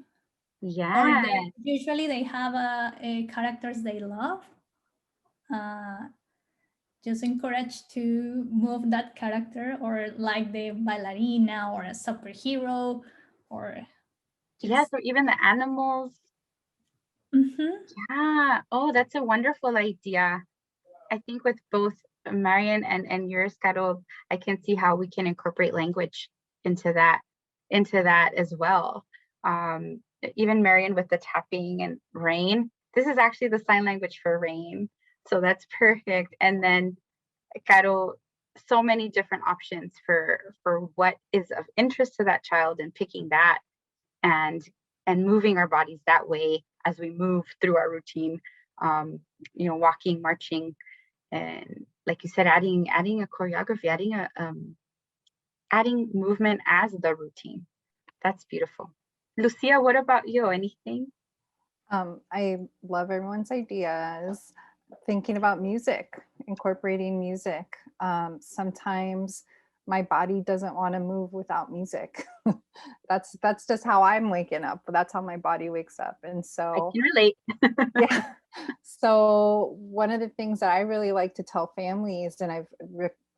Yeah. Or usually they have a characters they love. Just encourage to move that character, or like the ballerina or a superhero or Yes, or even the animals. Yeah. Oh, that's a wonderful idea. I think with both Marian and yours, Carol, I can see how we can incorporate language into that as well. Even Marian with the tapping and rain. This is actually the sign language for rain. So that's perfect. And then Carol, so many different options for what is of interest to that child and picking that and moving our bodies that way as we move through our routine. Walking, marching, and like you said, adding a choreography, adding movement as the routine. That's beautiful. Lucia, what about you? Anything? I love everyone's ideas. Thinking about music, incorporating music. Sometimes my body doesn't want to move without music. That's just how I'm waking up. That's how my body wakes up. And so I can relate. yeah. So one of the things that I really like to tell families, and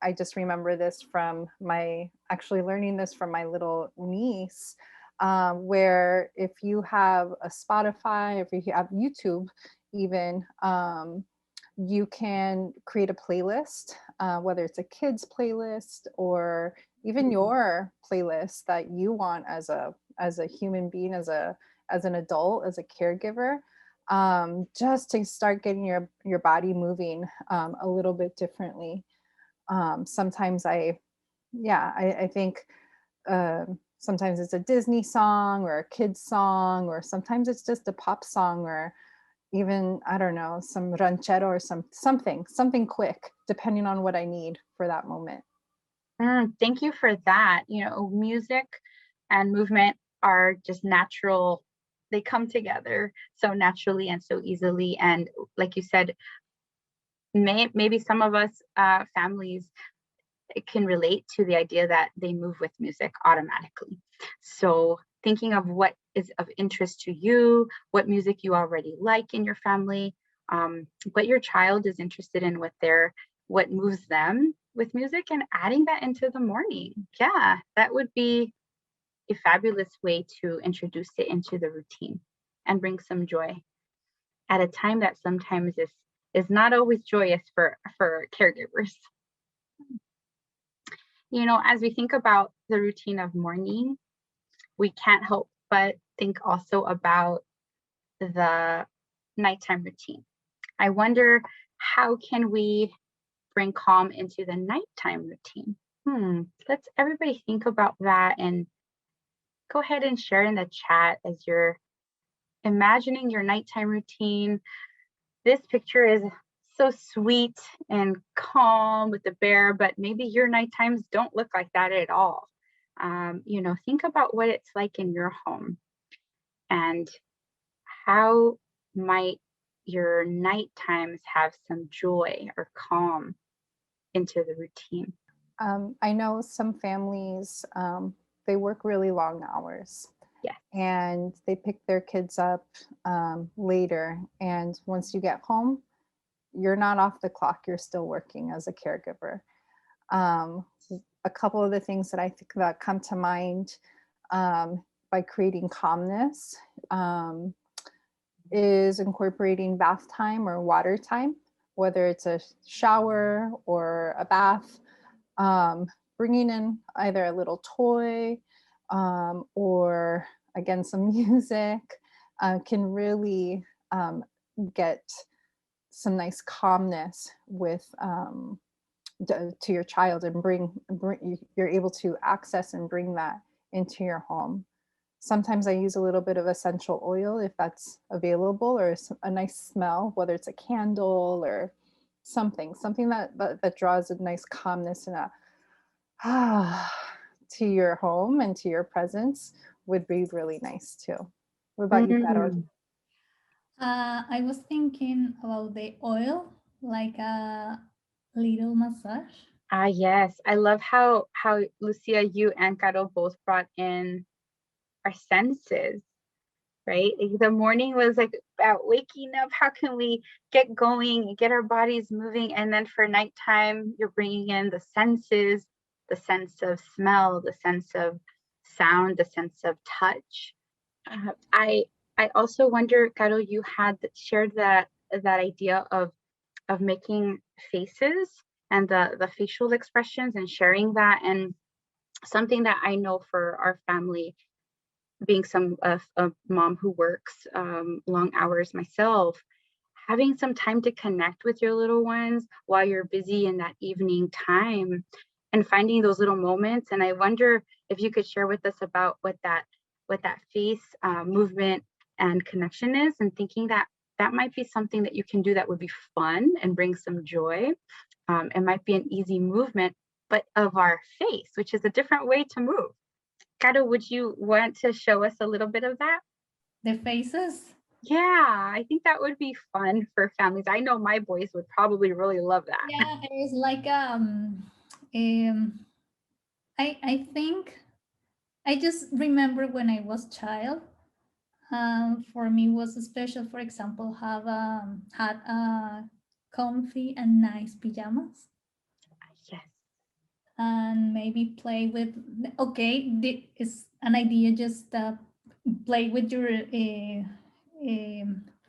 I just remember this from actually learning this from my little niece, where if you have a Spotify, if you have YouTube, even, you can create a playlist, whether it's a kid's playlist or even your playlist that you want as a human being, as an adult, as a caregiver, just to start getting your body moving a little bit differently. Sometimes I think sometimes it's a Disney song or a kid's song, or sometimes it's just a pop song, or even, I don't know, some ranchero or something quick, depending on what I need for that moment. Thank you for that. Music and movement are just natural. They come together so naturally and so easily. And like you said, maybe some of us families can relate to the idea that they move with music automatically. So thinking of what is of interest to you, what music you already like in your family, what your child is interested in, what moves them with music, and adding that into the morning. Yeah, that would be a fabulous way to introduce it into the routine and bring some joy at a time that sometimes is not always joyous for caregivers. As we think about the routine of morning, we can't help but think also about the nighttime routine. I wonder, how can we bring calm into the nighttime routine? Let's everybody think about that and go ahead and share in the chat as you're imagining your nighttime routine. This picture is so sweet and calm with the bear, but maybe your night times don't look like that at all. Think about what it's like in your home and how might your night times have some joy or calm into the routine. I know some families, they work really long hours. Yeah. And they pick their kids up later. And once you get home, you're not off the clock. You're still working as a caregiver. A couple of the things that I think that come to mind by creating calmness is incorporating bath time or water time, whether it's a shower or a bath. Bringing in either a little toy or again some music can really get some nice calmness with to your child, and bring you're able to access and bring that into your home. Sometimes I use a little bit of essential oil if that's available, or a nice smell, whether it's a candle or something that draws a nice calmness and to your home and to your presence would be really nice too. What about you, Carol? I was thinking about the oil, like a little massage. Yes, I love how Lucia, you and Carol both brought in our senses, right? The morning was like about waking up. How can we get going and get our bodies moving? And then for nighttime, you're bringing in the senses, the sense of smell, the sense of sound, the sense of touch. I also wonder, Caro, you had shared that idea of making faces and the facial expressions and sharing that, and something that I know for our family, being a mom who works long hours myself, having some time to connect with your little ones while you're busy in that evening time and finding those little moments. And I wonder if you could share with us about what that face movement and connection is, and thinking that that might be something that you can do that would be fun and bring some joy. It might be an easy movement, but of our face, which is a different way to move. Caro, would you want to show us a little bit of that? The faces. Yeah, I think that would be fun for families. I know my boys would probably really love that. Yeah, it's like I think I just remember when I was child. For me was special. For example, have had comfy and nice pajamas, Yes. and maybe play with. Okay, it's an idea. Just play with your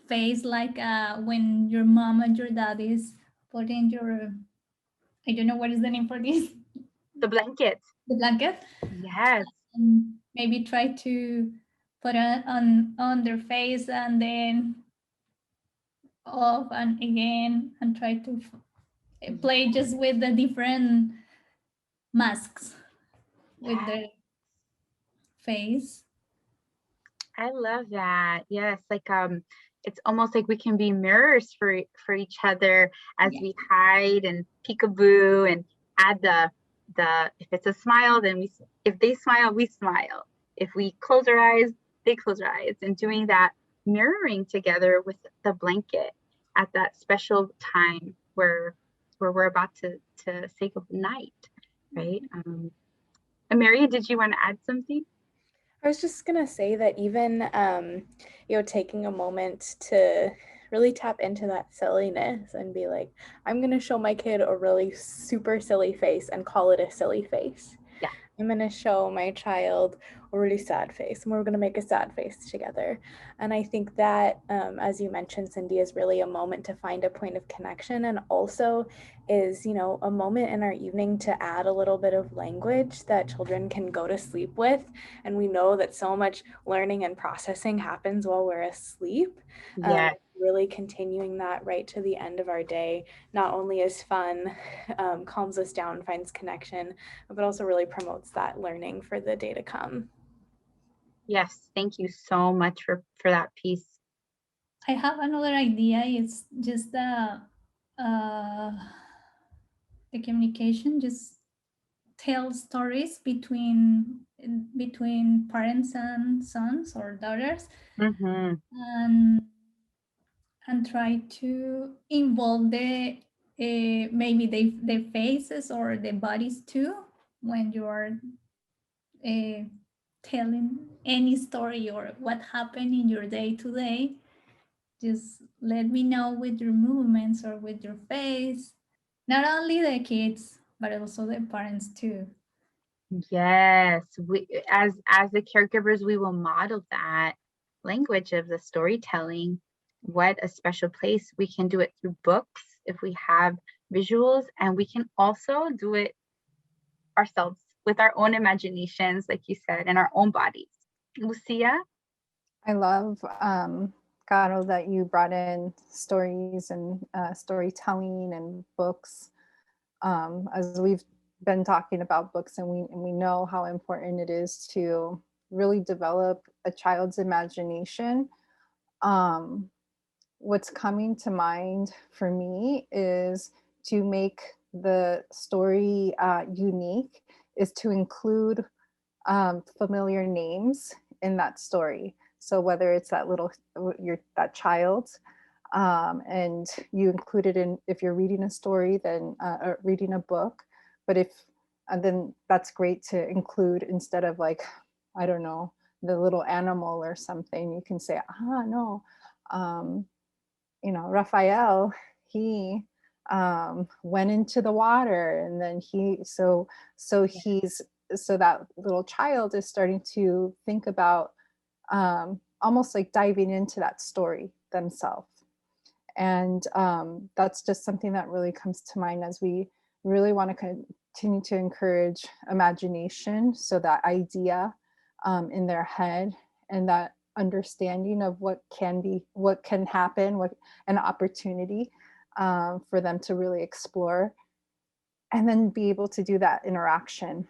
face, like when your mom and your dad is putting your, I don't know what is the name for this, The blanket. the blanket. Yes. And maybe try to put it on their face and then off and again, and try to play just with the different masks with the face. I love that. Yes, like it's almost like we can be mirrors for each other as Yeah. we hide and peekaboo and add the if it's a smile, then if they smile, we smile. If we close our eyes, they close their eyes, and doing that mirroring together with the blanket at that special time where we're about to say good night, right? And Mary, did you want to add something? I was just gonna say that even taking a moment to really tap into that silliness and be like, I'm gonna show my kid a really super silly face and call it a silly face. Yeah. I'm gonna show my child a really sad face, and we're gonna make a sad face together. And I think that, as you mentioned, Cindy, is really a moment to find a point of connection, and also is, a moment in our evening to add a little bit of language that children can go to sleep with. And we know that so much learning and processing happens while we're asleep. Yeah. Really continuing that right to the end of our day not only is fun, calms us down, finds connection, but also really promotes that learning for the day to come. Yes, thank you so much for that piece. I have another idea. It's just the communication. Just tell stories between parents and sons or daughters, Mm-hmm. and try to involve the maybe the faces or the bodies too when you are uh, telling any story or what happened in your day to day. Just let me know with your movements or with your face. Not only the kids, but also the parents too. Yes, we as the caregivers, we will model that language of the storytelling. What a special place. We can do it through books if we have visuals, and we can also do it ourselves with our own imaginations, like you said, and our own bodies. Lucia? I love, Caro, that you brought in stories and storytelling and books. As we've been talking about books, and we know how important it is to really develop a child's imagination. What's coming to mind for me is to make the story unique, is to include familiar names in that story. So whether it's that that child, and you include it in, if you're reading a story, then or reading a book, but and then that's great to include, instead of like, I don't know, the little animal or something, you can say, no, Raphael, he went into the water, and then so that little child is starting to think about almost like diving into that story themselves. And that's just something that really comes to mind as we really want to continue to encourage imagination. So that idea in their head and that understanding of what can happen, what an opportunity for them to really explore, and then be able to do that interaction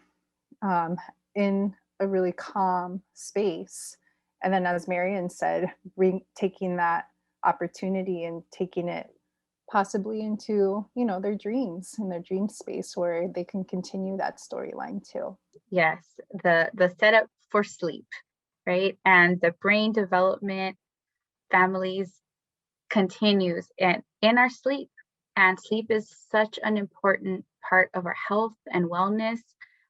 in a really calm space. And then, as Marian said, taking that opportunity and taking it possibly into, their dreams, in their dream space where they can continue that storyline too. Yes, the setup for sleep, right? And the brain development families continues in our sleep. And sleep is such an important part of our health and wellness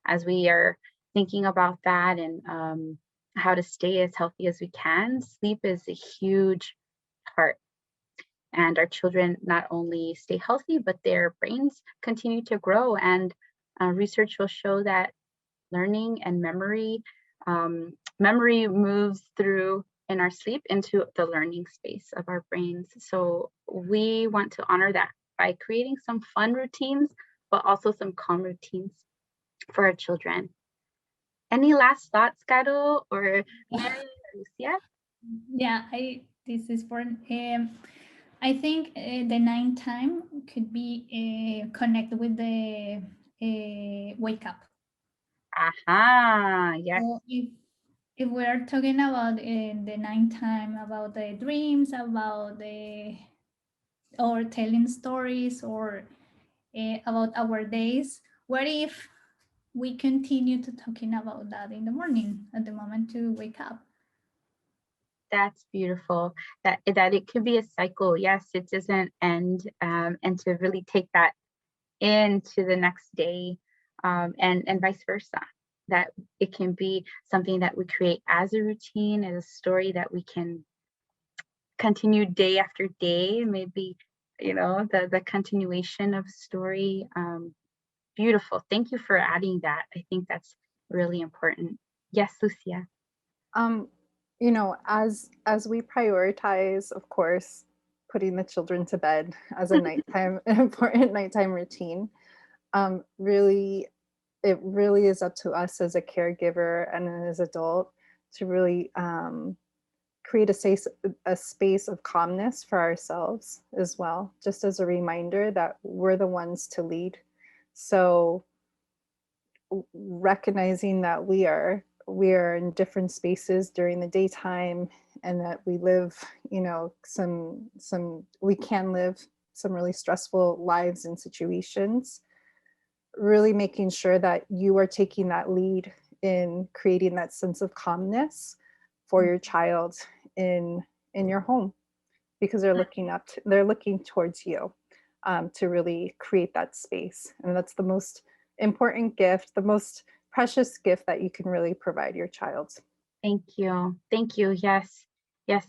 as we are thinking about that and how to stay as healthy as we can. Sleep is a huge part. And our children not only stay healthy, but their brains continue to grow. And research will show that learning and memory moves through in our sleep into the learning space of our brains. So we want to honor that by creating some fun routines, but also some calm routines for our children. Any last thoughts, Caro or Mary or Lucia? Yeah, this is for I think the night time could be connected with the wake up. Aha, yes. So if we're talking about in the nighttime about the dreams, about or telling stories or about our days, what if we continue to talking about that in the morning at the moment to wake up? That's beautiful. That it could be a cycle. Yes, it doesn't end, and to really take that into the next day, and vice versa. That it can be something that we create as a routine, as a story that we can continue day after day. Maybe the continuation of story. Beautiful. Thank you for adding that. I think that's really important. Yes, Lucia. As we prioritize, of course, putting the children to bed as a an important nighttime routine, it really is up to us as a caregiver and as adult to really create a space of calmness for ourselves as well, just as a reminder that we're the ones to lead. So recognizing that we are in different spaces during the daytime, and that we live, we can live some really stressful lives and situations, really making sure that you are taking that lead in creating that sense of calmness for your child in your home, because they're looking towards you to really create that space. And that's the most important gift, the most precious gift that you can really provide your child. Thank you. Yes,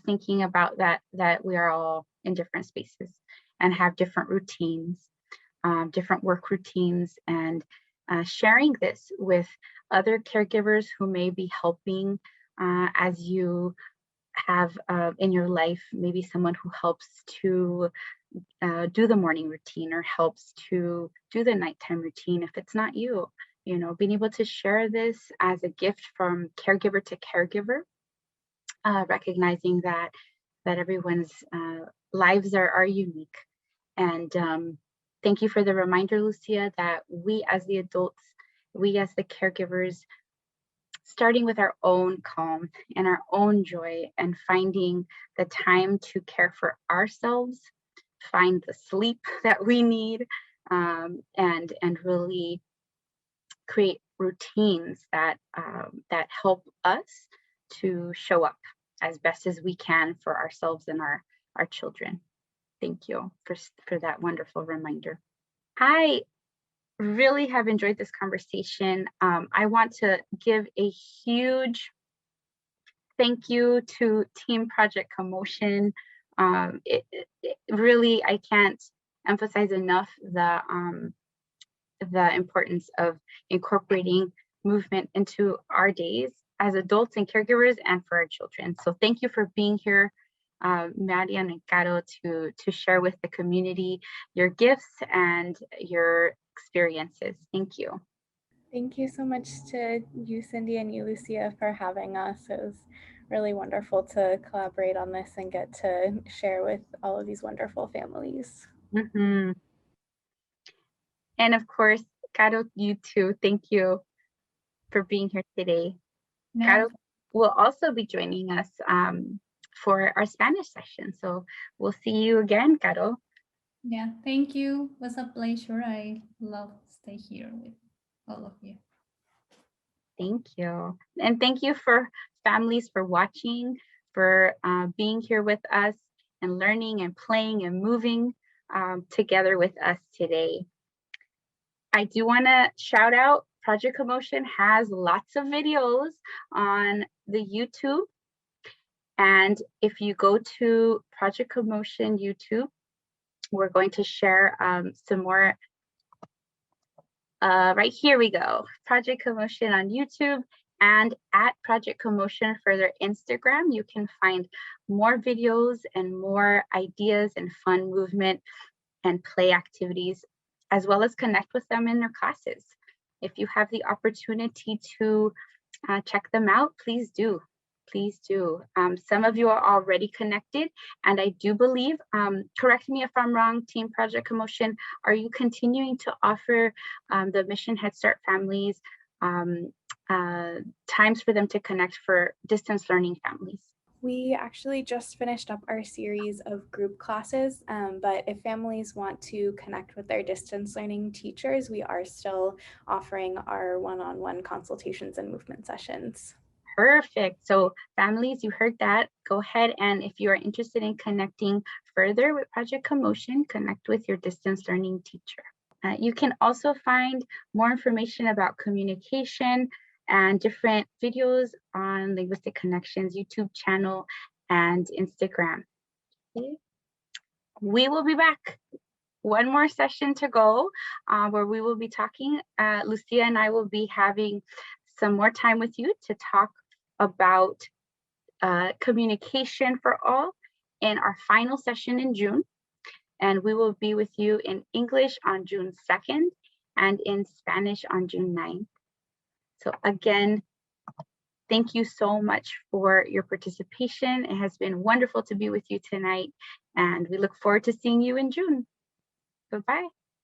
thinking about that we are all in different spaces and have different routines, different work routines, and sharing this with other caregivers who may be helping as you have in your life, maybe someone who helps to do the morning routine or helps to do the nighttime routine. If it's not you, being able to share this as a gift from caregiver to caregiver, recognizing that everyone's lives are unique. And thank you for the reminder, Lucia, that we as the adults, we as the caregivers, starting with our own calm and our own joy and finding the time to care for ourselves, find the sleep that we need, and really create routines that help us to show up as best as we can for ourselves and our children. Thank you for that wonderful reminder. I really have enjoyed this conversation. I want to give a huge thank you to Team Project Commotion. Really, I can't emphasize enough the importance of incorporating movement into our days as adults and caregivers and for our children. So thank you for being here, Marian and Caro, to share with the community your gifts and your experiences. Thank you. Thank you so much to you, Cindy, and you, Lucia, for having us. It was really wonderful to collaborate on this and get to share with all of these wonderful families. Mm-hmm. And of course, Caro, you too. Thank you for being here today. No, Caro will also be joining us for our Spanish session. So we'll see you again, Caro. yeah, thank you. It was a pleasure. I love stay here with all of you. Thank you. And thank you for families for watching, for being here with us and learning and playing and moving together with us today. I do want to shout out Project Commotion has lots of videos on the YouTube. And if you go to Project Commotion YouTube, we're going to share some more. Right here we go. Project Commotion on YouTube and at Project Commotion for their Instagram. You can find more videos and more ideas and fun movement and play activities, as well as connect with them in their classes. If you have the opportunity to check them out, please do. Please do. Some of you are already connected, and I do believe, correct me if I'm wrong, Team Project Commotion, are you continuing to offer the Mission Head Start families times for them to connect for distance learning families? We actually just finished up our series of group classes, but if families want to connect with their distance learning teachers, we are still offering our one-on-one consultations and movement sessions. Perfect. So families, you heard that. Go ahead, and if you are interested in connecting further with Project Commotion, connect with your distance learning teacher. You can also find more information about communication and different videos on Linguistic Connections YouTube channel and Instagram. Okay. We will be back. One more session to go where we will be talking. Lucia and I will be having some more time with you to talk about communication for all in our final session in June. And we will be with you in English on June 2nd and in Spanish on June 9th. So again, thank you so much for your participation. It has been wonderful to be with you tonight, and we look forward to seeing you in June. Goodbye.